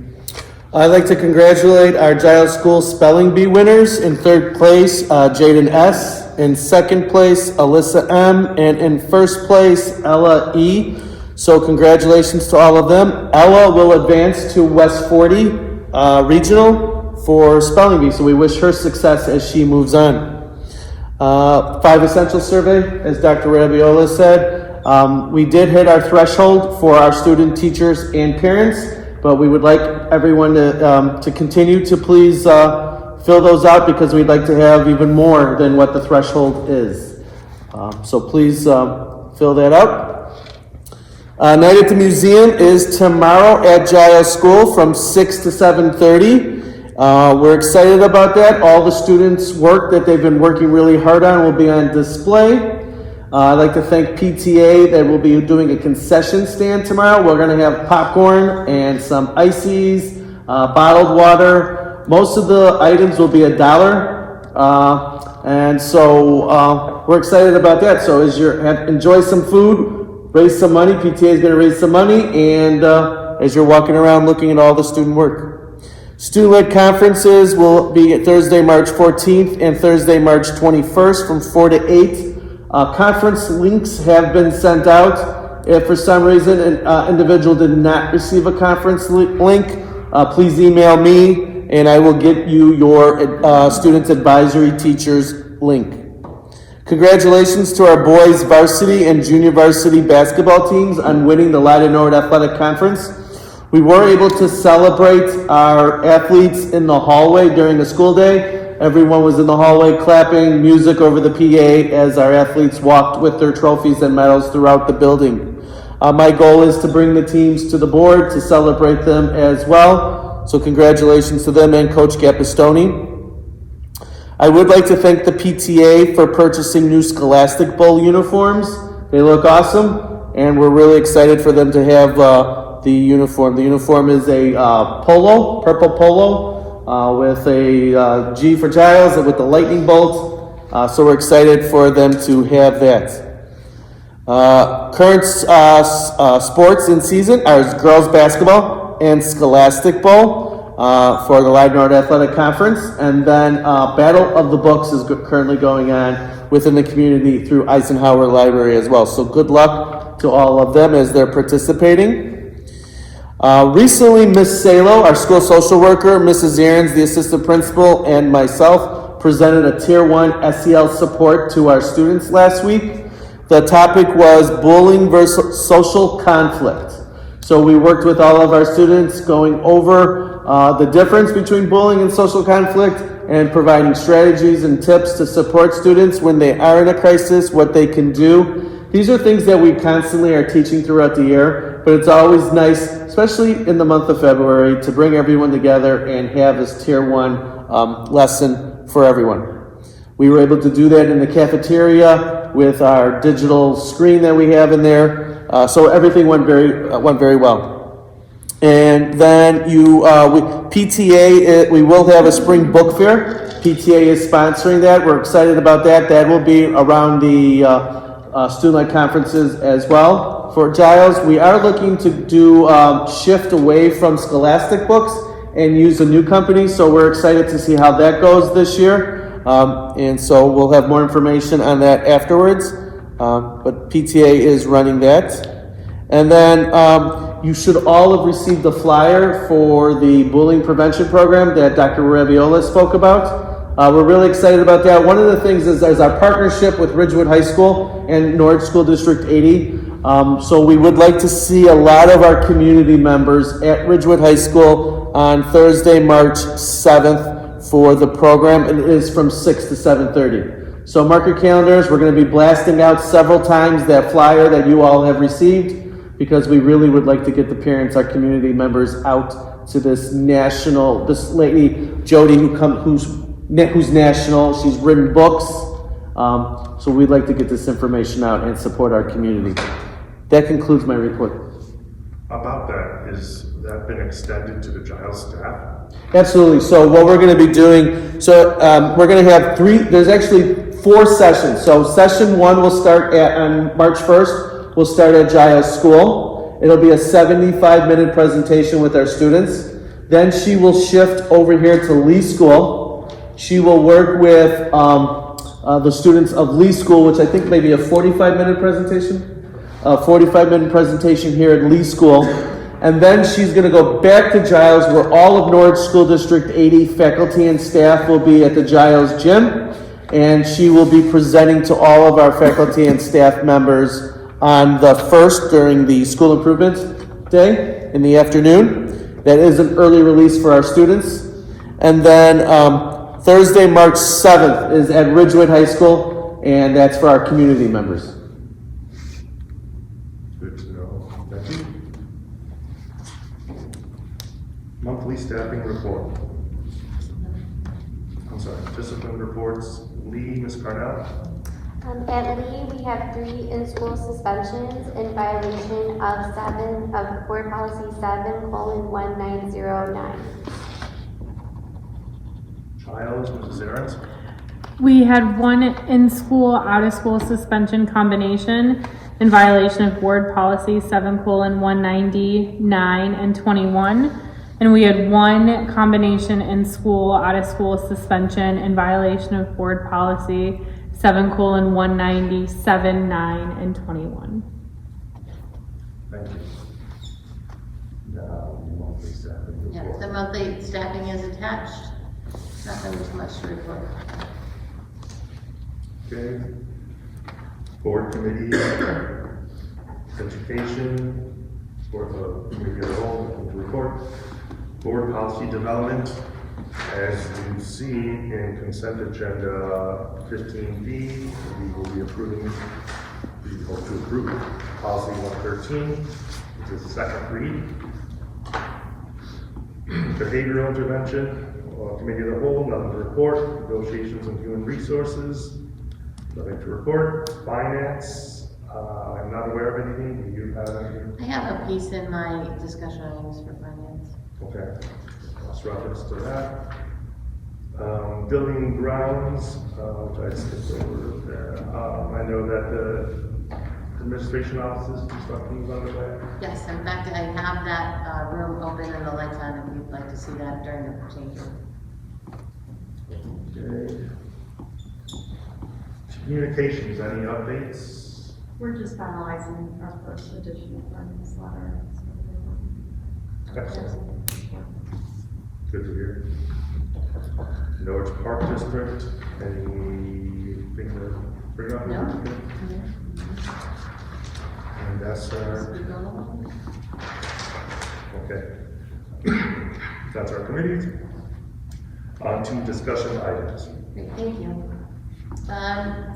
I'd like to congratulate our Giles School Spelling Bee winners. In 3rd place, Jaden S. In 2nd place, Alyssa M. And in 1st place, Ella E. So congratulations to all of them. Ella will advance to West 40 Regional for Spelling Bee, so we wish her success as she moves on. 5 Essential Survey, as Dr. Rabiola said. We did hit our threshold for our student, teachers, and parents. But we would like everyone to continue to please fill those out because we'd like to have even more than what the threshold is. So please fill that out. Night at the Museum is tomorrow at Giles School from 6 to 7:30. We're excited about that. All the students' work that they've been working really hard on will be on display. I'd like to thank PTA that will be doing a concession stand tomorrow. We're going to have popcorn and some ices, bottled water. Most of the items will be $1. And so we're excited about that. So as you enjoy some food, raise some money. PTA is going to raise some money. And as you're walking around looking at all the student work. Student-led conferences will be at Thursday, March 14th and Thursday, March 21st from 4 to 8. Conference links have been sent out. If for some reason an individual did not receive a conference link, please email me and I will get you your student advisory teacher's link. Congratulations to our boys varsity and junior varsity basketball teams on winning the Leiden Nord Athletic Conference. We were able to celebrate our athletes in the hallway during the school day. Everyone was in the hallway clapping music over the PA as our athletes walked with their trophies and medals throughout the building. My goal is to bring the teams to the board to celebrate them as well. So congratulations to them and Coach Gappistoni. I would like to thank the PTA for purchasing new Scholastic Bowl uniforms. They look awesome, and we're really excited for them to have the uniform. The uniform is a polo, purple polo, with a G for Giles and with the lightning bolt. So we're excited for them to have that. Current sports in season are girls basketball and Scholastic Bowl for the Live North Athletic Conference, and then Battle of the Books is currently going on within the community through Eisenhower Library as well. So good luck to all of them as they're participating. Recently, Miss Salo, our school social worker, Mrs. Aarons, the assistant principal, and myself presented a Tier 1 SEL support to our students last week. The topic was bullying versus social conflict. So we worked with all of our students going over the difference between bullying and social conflict and providing strategies and tips to support students when they are in a crisis, what they can do. These are things that we constantly are teaching throughout the year, but it's always nice, especially in the month of February, to bring everyone together and have this Tier 1 lesson for everyone. We were able to do that in the cafeteria with our digital screen that we have in there. So everything went very well. And then PTA, we will have a spring book fair. PTA is sponsoring that. We're excited about that. That will be around the student-led conferences as well. For Giles, we are looking to do shift away from Scholastic books and use a new company. So we're excited to see how that goes this year. And so we'll have more information on that afterwards. But PTA is running that. And then you should all have received the flyer for the bullying prevention program that Dr. Raviola spoke about. We're really excited about that. One of the things is our partnership with Ridgewood High School and Norwich School District 80. So we would like to see a lot of our community members at Ridgewood High School on Thursday, March 7th for the program. It is from 6 to 7:30. So mark your calendars. We're going to be blasting out several times that flyer that you all have received, because we really would like to get the parents, our community members, out to this national, this lady, Jody, who's national. She's written books. So we'd like to get this information out and support our community. That concludes my report. About that, has that been extended to the Giles staff? Absolutely. So what we're going to be doing, we're going to have there's actually 4 sessions. So session 1 will start on March 1st. We'll start at Giles School. It'll be a 75-minute presentation with our students. Then she will shift over here to Lee School. She will work with the students of Lee School, which I think may be a 45-minute presentation. A 45-minute presentation here at Lee School. And then she's going to go back to Giles, where all of Norwich School District 80 faculty and staff will be at the Giles gym. And she will be presenting to all of our faculty and staff members on the 1st during the school improvement day in the afternoon. That is an early release for our students. And then Thursday, March 7th is at Ridgewood High School, and that's for our community members. Good to know. Thank you. Monthly staffing report. I'm sorry, discipline reports. Lee, Ms. Carnell. At Lee, we have 3 in-school suspensions in violation of Board Policy 7:1909. Giles, Mrs. Aarons. We had 1 in-school, out-of-school suspension combination in violation of Board Policy 7:199 and 21. And we had 1 combination in-school, out-of-school suspension in violation of Board Policy 7:197, 9, and 21. Thank you. Now, the monthly staffing report. Yes, the monthly staffing is attached. Not that there's much to report. Okay. Board committee, education, board committee as a whole, nothing to report. Board policy development, as you see in consent agenda 15B, we will be approving, we hope to approve policy 113, which is the second read. Behavioral intervention, Committee of the Whole, nothing to report. Negotiations and Human Resources, nothing to report. Finance, I'm not aware of anything. Do you have anything? I have a piece in my discussion items for finance. Okay, let's reference to that. Building and grounds, which I skipped over there. I know that the administration offices construction is underway. Yes, in fact, I have that room open and the lights on if you'd like to see that during the procedure. Okay. Communications, any updates? We're just finalizing our first edition of our newsletter. Excellent. Good to hear. Norwich Park District, anything to bring up? No. And that's okay. That's our committees. On to discussion items. Great, thank you.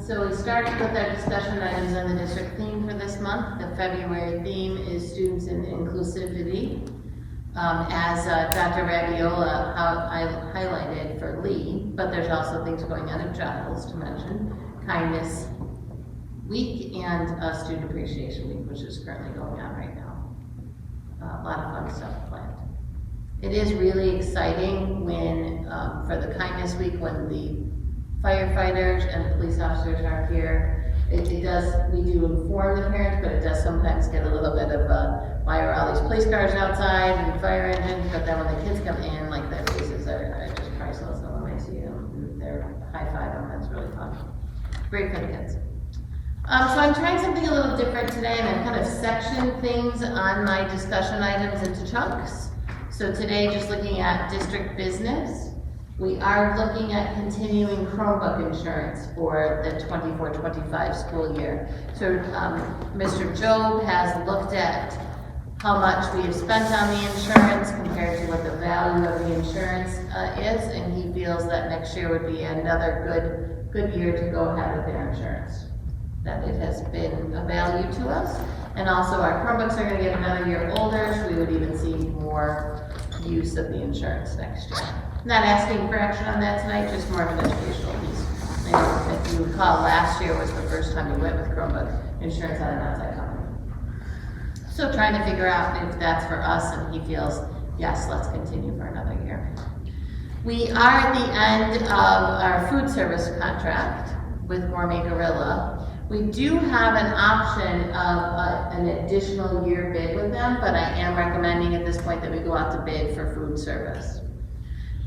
So we started with our discussion items on the district theme for this month. The February theme is students and inclusivity. As Dr. Rabiola highlighted for Lee, but there's also things going on at Giles to mention. Kindness Week and Student Appreciation Week, which is currently going on right now. A lot of fun stuff planned. It is really exciting when, for the Kindness Week, when the firefighters and the police officers are here. We do inform the parents, but it does sometimes get a little bit of why are all these police cars outside and fire engines, but then when the kids come in, like their faces are just priceless, and when I see them, they're high-five them, that's really fun. Great for the kids. So I'm trying something a little different today, and I've kind of sectioned things on my discussion items into chunks. So today, just looking at district business, we are looking at continuing Chromebook insurance for the 24-25 school year. So Mr. Job has looked at how much we have spent on the insurance compared to what the value of the insurance is, and he feels that next year would be another good year to go ahead with their insurance. That it has been a value to us, and also our Chromebooks are going to get another year older, so we would even see more use of the insurance next year. Not asking for action on that tonight, just more of an educational piece. If you recall, last year was the first time we went with Chromebook insurance on an outside company. So trying to figure out if that's for us, and he feels, yes, let's continue for another year. We are at the end of our food service contract with Gourmet Gorilla. We do have an option of an additional year bid with them, but I am recommending at this point that we go out to bid for food service.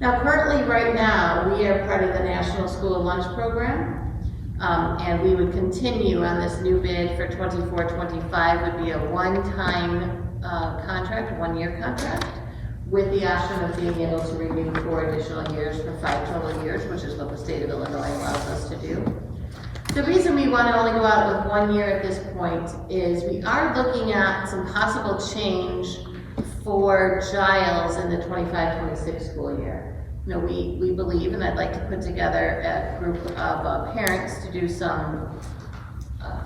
Now, currently, right now, we are part of the National School Lunch Program, and we would continue on this new bid for 24-25 would be a one-time contract, one-year contract, with the option of being able to renew 4 additional years for 5 total years, which is what the state of Illinois allows us to do. The reason we want to only go out with 1 year at this point is we are looking at some possible change for Giles in the 25-26 school year. You know, we believe, and I'd like to put together a group of parents to do some,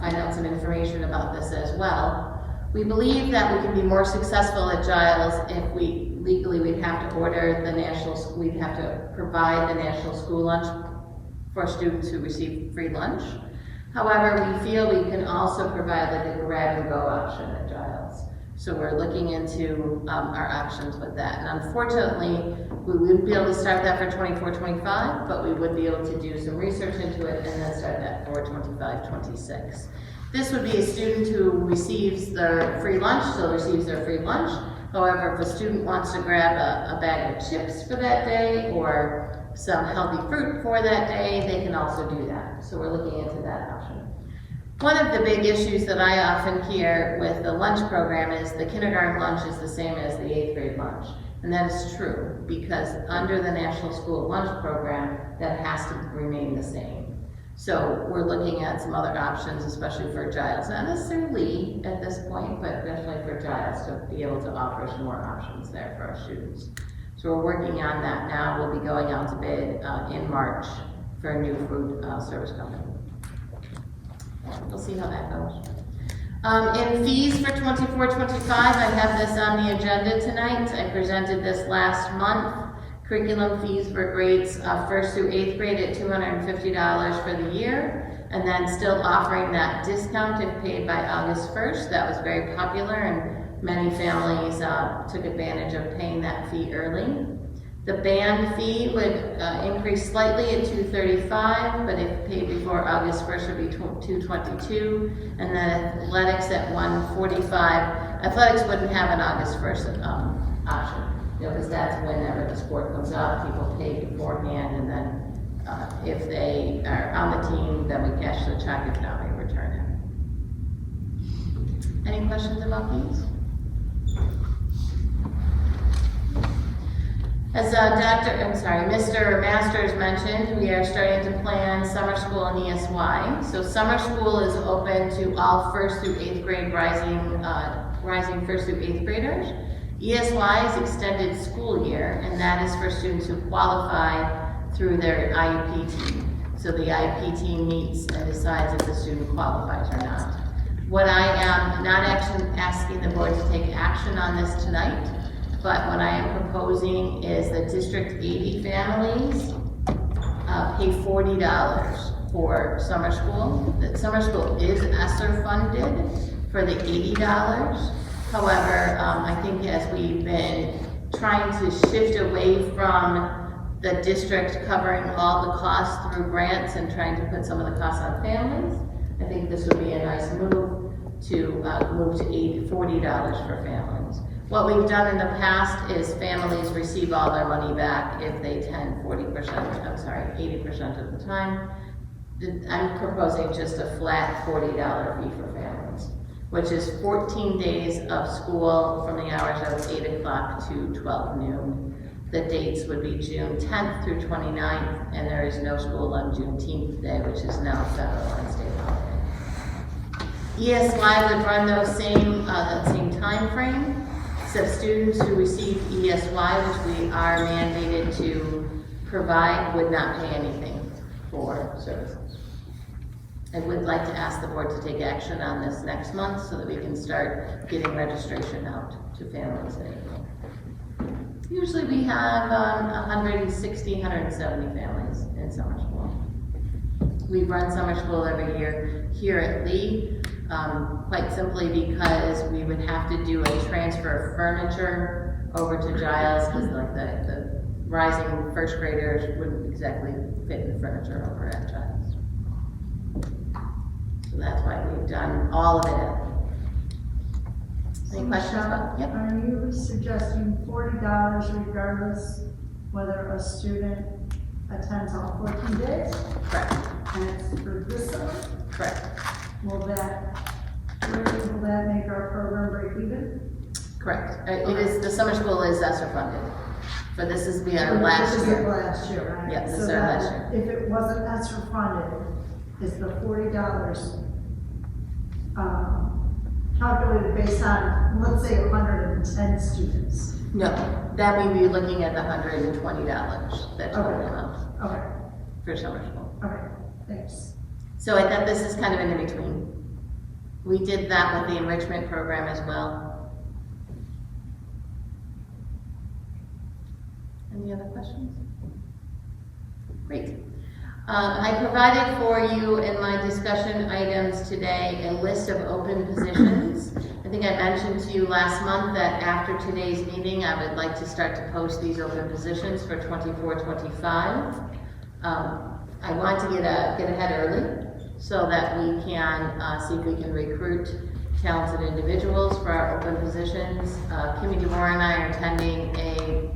find out some information about this as well. We believe that we can be more successful at Giles if we'd have to order the national, we'd have to provide the national school lunch for students who receive free lunch. However, we feel we can also provide like a grab and go option at Giles. So we're looking into our options with that. And unfortunately, we wouldn't be able to start that for 24-25, but we would be able to do some research into it and then start that for 25-26. This would be a student who receives their free lunch, still receives their free lunch. However, if a student wants to grab a bag of chips for that day or some healthy fruit for that day, they can also do that. So we're looking into that option. One of the big issues that I often hear with the lunch program is the kindergarten lunch is the same as the 8th grade lunch. And that is true, because under the National School Lunch Program, that has to remain the same. So we're looking at some other options, especially for Giles. Not necessarily at this point, but definitely for Giles to be able to offer some more options there for our students. So we're working on that now. We'll be going out to bid in March for a new food service company. We'll see how that goes. In fees for 24-25, I have this on the agenda tonight. I presented this last month. Curriculum fees for grades 1st through 8th grade at $250 for the year, and then still offering that discount if paid by August 1st. That was very popular, and many families took advantage of paying that fee early. The band fee would increase slightly at $235, but if paid before August 1st would be $222, and then athletics at $145. Athletics wouldn't have an August 1st option, because that's whenever the sport comes up, people pay beforehand, and then if they are on the team, then we cash the check. If not, we return it. Any questions about these? As Mr. Masters mentioned, we are starting to plan summer school in ESY. So summer school is open to all 1st through 8th grade rising 1st through 8th graders. ESY is extended school year, and that is for students who qualify through their IEP team. So the IEP team meets and decides if the student qualifies or not. What I am not asking the board to take action on this tonight, but what I am proposing is that District 80 families pay $40 for summer school. The summer school is ESSER funded for the $80. However, I think as we've been trying to shift away from the district covering all the costs through grants and trying to put some of the costs on families, I think this would be a nice move to move to $40 for families. What we've done in the past is families receive all their money back if they attend 80% of the time. I'm proposing just a flat $40 fee for families, which is 14 days of school from the hours of 8 o'clock to 12 noon. The dates would be June 10th through 29th, and there is no school on Juneteenth Day, which is now federal and state holiday. ESY would run that same time frame. So students who receive ESY, which we are mandated to provide, would not pay anything for services. I would like to ask the board to take action on this next month so that we can start getting registration out to families in April. Usually we have 160, 170 families in summer school. We run summer school every year here at Lee. Quite simply because we would have to do a transfer of furniture over to Giles, because like the rising 1st graders wouldn't exactly fit in the furniture over at Giles. So that's why we've done all of it. Any questions about? Yep. Are you suggesting $40 regardless whether a student attends all 14 days? Correct. And it's for this summer? Correct. Will that make our program break even? Correct. It is, the summer school is ESSER funded. But this is our last year. Last year, right? Yeah, this so is our last year. If it wasn't ESSER funded, is the $40 calculated based on, let's say, 110 students? No, that we'd be looking at the $120, that total amount. Okay. For summer school. Okay, thanks. So I thought this is kind of in between. We did that with the enrichment program as well. Any other questions? Great. I provided for you in my discussion items today a list of open positions. I think I mentioned to you last month that after today's meeting, I would like to start to post these open positions for 24-25. I want to get ahead early so that we can see if we can recruit talented individuals for our open positions. Kimmy DeMore and I are attending a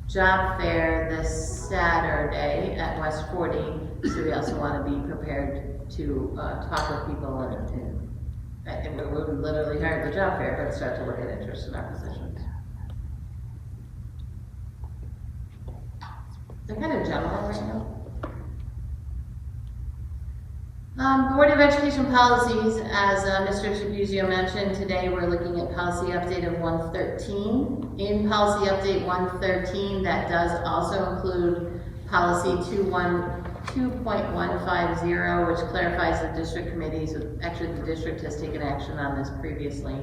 job fair this Saturday at West 40, so we also want to be prepared to talk with people and we're literally hired the job fair, but start to look at interest in our positions. They're kind of general right now. Board of Education policies, as Mr. Tribuzio mentioned, today we're looking at policy update of 113. In policy update 113, that does also include policy 2.150, which clarifies the district committees. Actually, the district has taken action on this previously.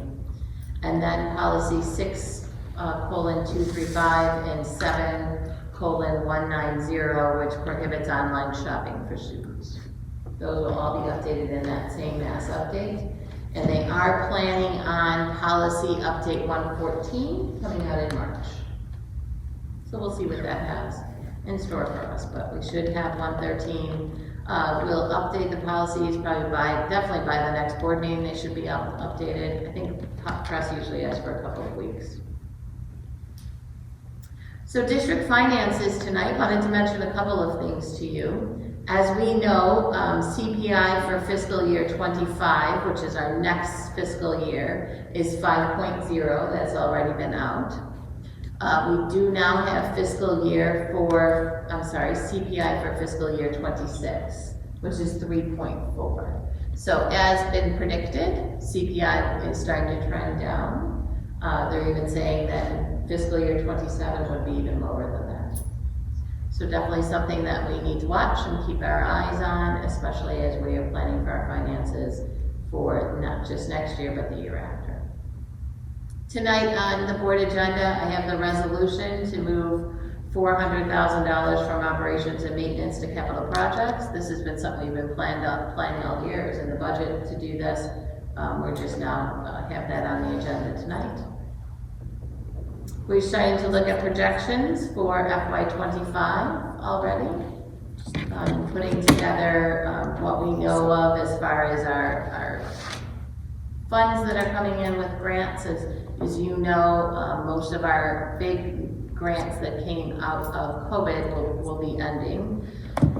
And then policy 6:235 and 7:2 190, which prohibits online shopping for students. Those will all be updated in that same mass update. And they are planning on policy update 114 coming out in March. So we'll see what that has in store for us, but we should have 113. We'll update the policies definitely by the next board meeting. They should be updated. I think Top Press usually asks for a couple of weeks. So district finances tonight, wanted to mention a couple of things to you. As we know, CPI for fiscal year 25, which is our next fiscal year, is 5.0. That's already been out. We do now have CPI for fiscal year 26, which is 3.4. So as been predicted, CPI is starting to trend down. They're even saying that in fiscal year 27 would be even lower than that. So definitely something that we need to watch and keep our eyes on, especially as we are planning for our finances for not just next year, but the year after. Tonight on the board agenda, I have the resolution to move $400,000 from operations and maintenance to capital projects. This has been something we've been planning all year. It was in the budget to do this. We're just now have that on the agenda tonight. We're starting to look at projections for FY25 already. Putting together what we know of as far as our funds that are coming in with grants. As you know, most of our big grants that came out of COVID will be ending.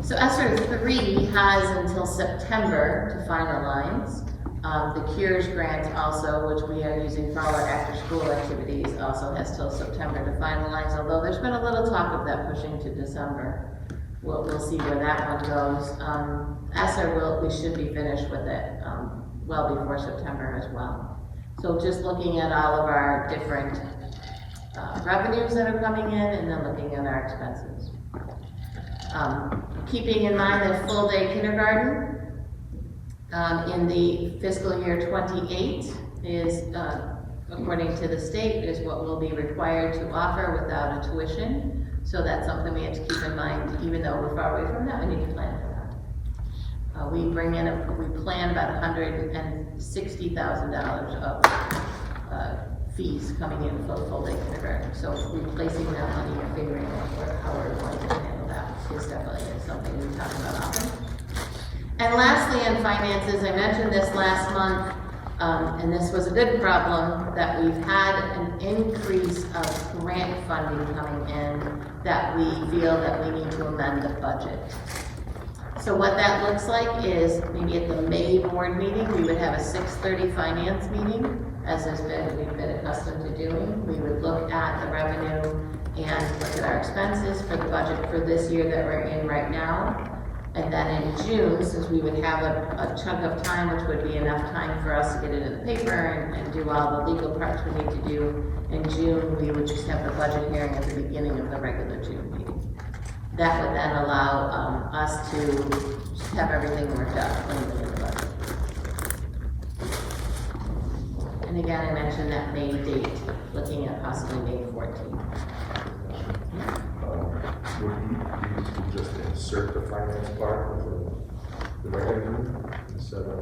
So ESSER 3 has until September to finalize. The CURES grant also, which we are using for all our after-school activities, also has till September to finalize, although there's been a little talk of that pushing to December. We'll see where that one goes. ESSER, we should be finished with it well before September as well. So just looking at all of our different revenues that are coming in and then looking at our expenses. Keeping in mind that full-day kindergarten in the fiscal year 28 is, according to the state, is what will be required to offer without a tuition. So that's something we have to keep in mind, even though we're far away from that, we need to plan for that. We plan about $160,000 of fees coming in for full-day kindergarten. So replacing that money and figuring out how we're going to handle that is definitely something we talk about often. And lastly, in finances, I mentioned this last month, and this was a good problem, that we've had an increase of grant funding coming in that we feel that we need to amend the budget. So what that looks like is maybe at the May board meeting, we would have a 6:30 finance meeting, as we've been accustomed to doing. We would look at the revenue and look at our expenses for the budget for this year that we're in right now. And then in June, since we would have a chunk of time, which would be enough time for us to get it in the paper and do all the legal parts we need to do, in June, we would just have the budget hearing at the beginning of the regular June meeting. That would then allow us to have everything worked out cleanly in the budget. And again, I mentioned that May date, looking at possibly May 14th. Would you just insert the finance part with the regular instead of?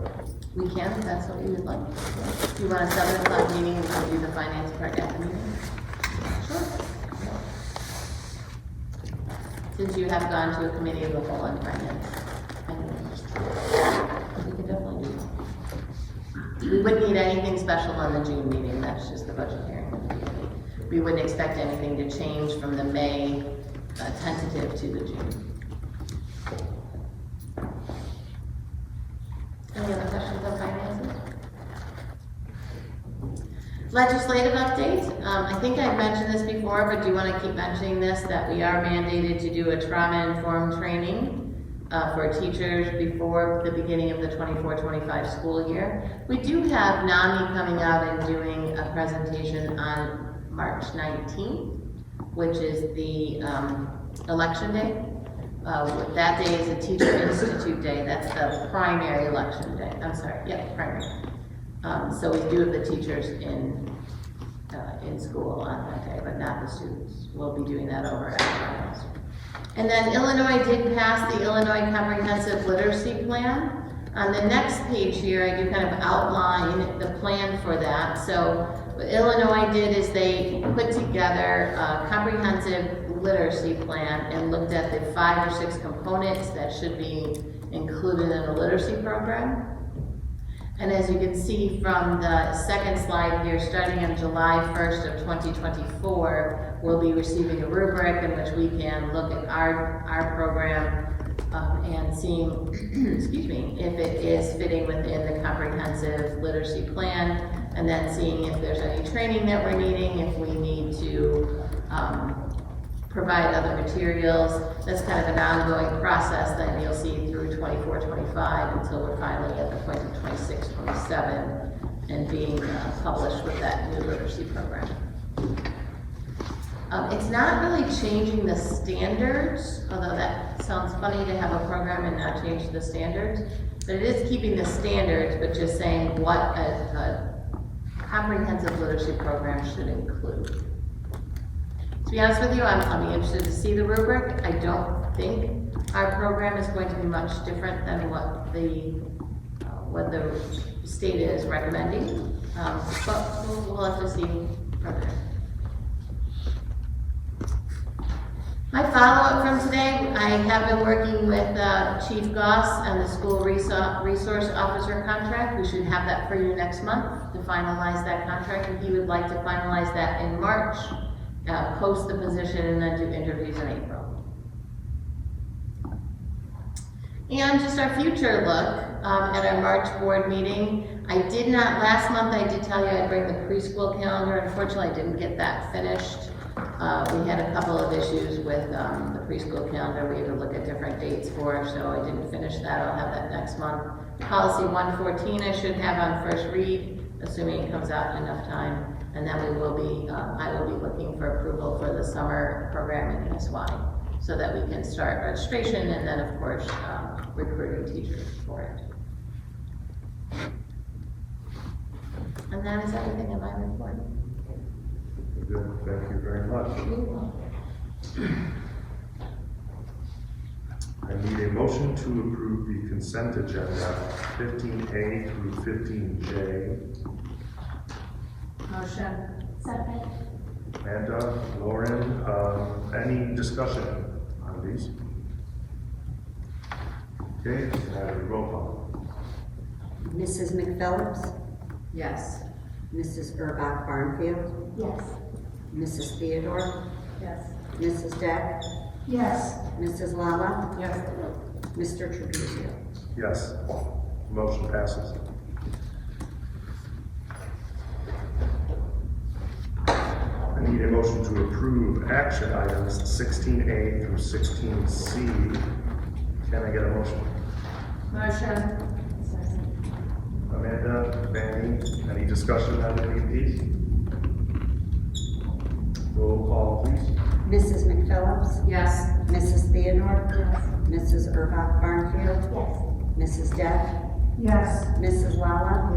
We can, if that's what you would like. If you want a 7 o'clock meeting, we can do the finance part at the meeting. Sure. Since you have gone to a committee of the whole on finance. We can definitely do that. We wouldn't need anything special on the June meeting, that's just the budget hearing. We wouldn't expect anything to change from the May tentative to the June. Any other questions on finances? Legislative update. I think I've mentioned this before, but do you want to keep mentioning this, that we are mandated to do a trauma-informed training for teachers before the beginning of the 24-25 school year. We do have NAMI coming out and doing a presentation on March 19th, which is the election day. That day is a Teacher Institute Day. That's the primary election day. I'm sorry, yeah, primary. So we do have the teachers in in school on that day, but not the students. We'll be doing that over at Trials. And then Illinois did pass the Illinois Comprehensive Literacy Plan. On the next page here, I do kind of outline the plan for that. So what Illinois did is they put together a comprehensive literacy plan and looked at the 5 or 6 components that should be included in a literacy program. And as you can see from the second slide here, starting on July 1st of 2024, we'll be receiving a rubric in which we can look at our program and seeing, excuse me, if it is fitting within the comprehensive literacy plan, and then seeing if there's any training that we're needing, if we need to provide other materials. That's kind of an ongoing process that you'll see through 24, 25 until we're finally at the point of 26, 27 and being published with that new literacy program. It's not really changing the standards, although that sounds funny to have a program and not change the standards, but it is keeping the standards, but just saying what a comprehensive literacy program should include. To be honest with you, I'll be interested to see the rubric. I don't think our program is going to be much different than what the state is recommending, but we'll have to see from there. My follow-up from today, I have been working with Chief Goss on the school resource officer contract. We should have that for you next month to finalize that contract, and he would like to finalize that in March, post the position, and then do interviews in April. And just our future look at our March board meeting. Last month I did tell you I'd bring the preschool calendar. Unfortunately, I didn't get that finished. We had a couple of issues with the preschool calendar we had to look at different dates for, so I didn't finish that. I'll have that next month. Policy 114 I should have on first read, assuming it comes out in enough time. And then I will be looking for approval for the summer program in NSY so that we can start registration and then, of course, recruiting teachers for it. And that is everything in my report. Good, thank you very much. I need a motion to approve the consent agenda, 15A through 15J. Motion. Second. Amanda, Lauren, any discussion on these? Okay, can I have a roll call? Mrs. McPhillips? Yes. Mrs. Urbach Barnfield? Yes. Mrs. Theodore? Yes. Mrs. Deck? Yes. Mrs. Lala? Yes. Mr. Trabuzio? Yes, motion passes. I need a motion to approve action items 16A through 16C. Can I get a motion? Motion. Amanda, Vanny, any discussion on any of these? Roll call, please. Mrs. McPhillips? Yes. Mrs. Theodore? Yes. Mrs. Urbach Barnfield? Yes. Mrs. Deck? Yes. Mrs. Lala?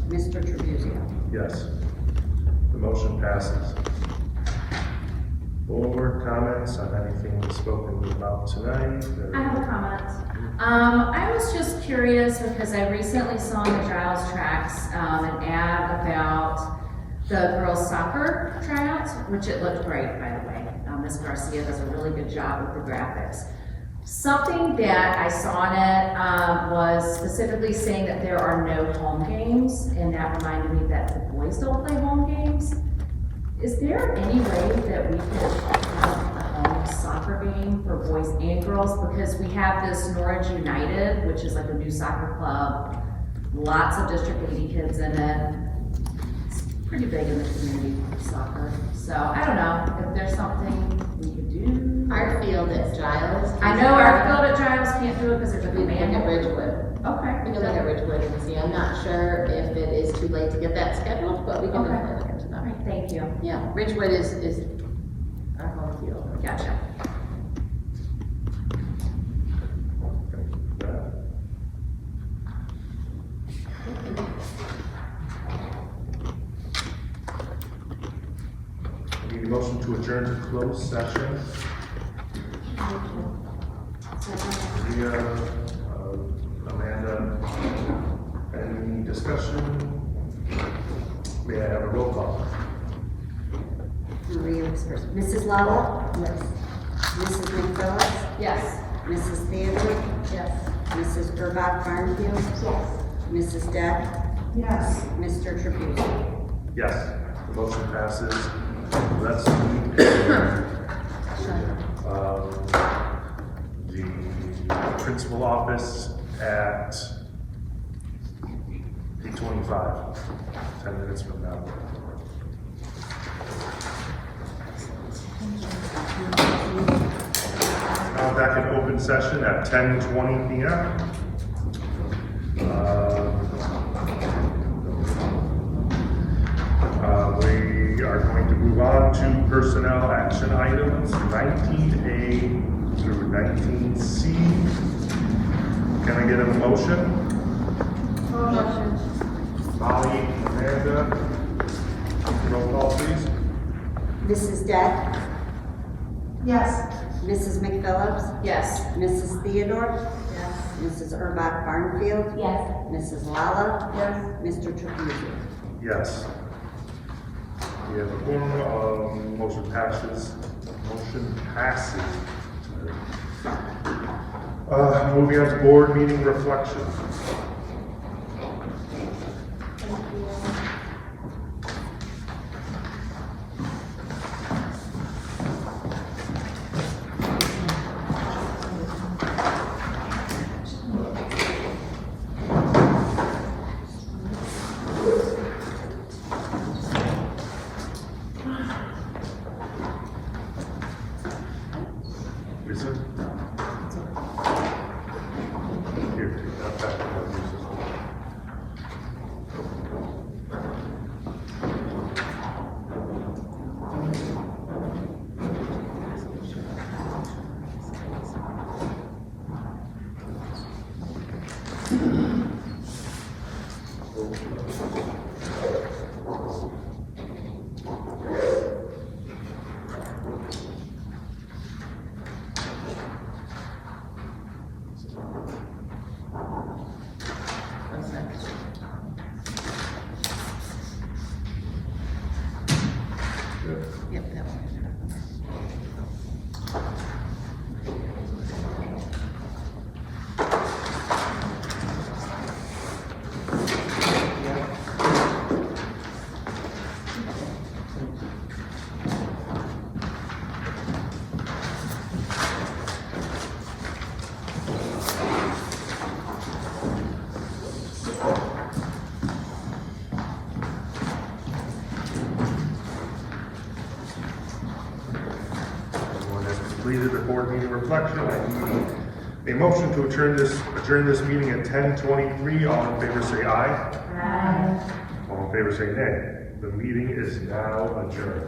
Mr. Trabuzio? Yes. The motion passes. Board comments on anything spoken about tonight? I have a comment. I was just curious because I recently saw on the Giles Tracks an ad about the girls' soccer tryouts, which it looked great, by the way. Ms. Garcia does a really good job with the graphics. Something that I saw in it was specifically saying that there are no home games, and that reminded me that the boys don't play home games. Is there any way that we could have a home soccer game for boys and girls? Because we have this Norwich United, which is like a new soccer club, lots of District 80 kids in it. It's pretty big in the community, soccer. So I don't know if there's something we could do. Our field at Giles. I know our field at Giles can't do it because there's a big We can man. look at Ridgewood. Okay. We can look at Ridgewood and see. I'm not sure if it is too late to get that scheduled, but we can Okay. definitely look into All that. right, thank you. Yeah, Ridgewood is our home field. Gotcha. motion to adjourn to closed session. Maria, Amanda, any discussion? May I have a roll call? Maria was first. Mrs. Lala? Yes. Mrs. McPhillips? Yes. Mrs. Theodore? Yes. Mrs. Burbach Barnfield? Yes. Mrs. Deck? Yes. Mr. Trabuzio? Yes, the motion passes. Let's the principal office at 8:25, 10 minutes from now. Now back in open session at 10:20 p.m. We are going to move on to personnel action items 19A through 19C. Can I get a motion? Motion. Molly, Amanda, roll call please. Mrs. Deck? Yes. Mrs. McPhillips? Yes. Mrs. Theodore? Yes. Mrs. Burbach Barnfield? Yes. Mrs. Lala? Yes. Mr. Trabuzio? Yes. We have a quorum, motion passes. Motion passes. Moving on to board meeting reflection. Lisa? Here, take that back. Lisa. Yep, that one. Everyone has completed the board meeting reflection. I need a motion to adjourn this meeting at 10:23. All in favor say aye. Aye. All in favor say nay. The meeting is now adjourned.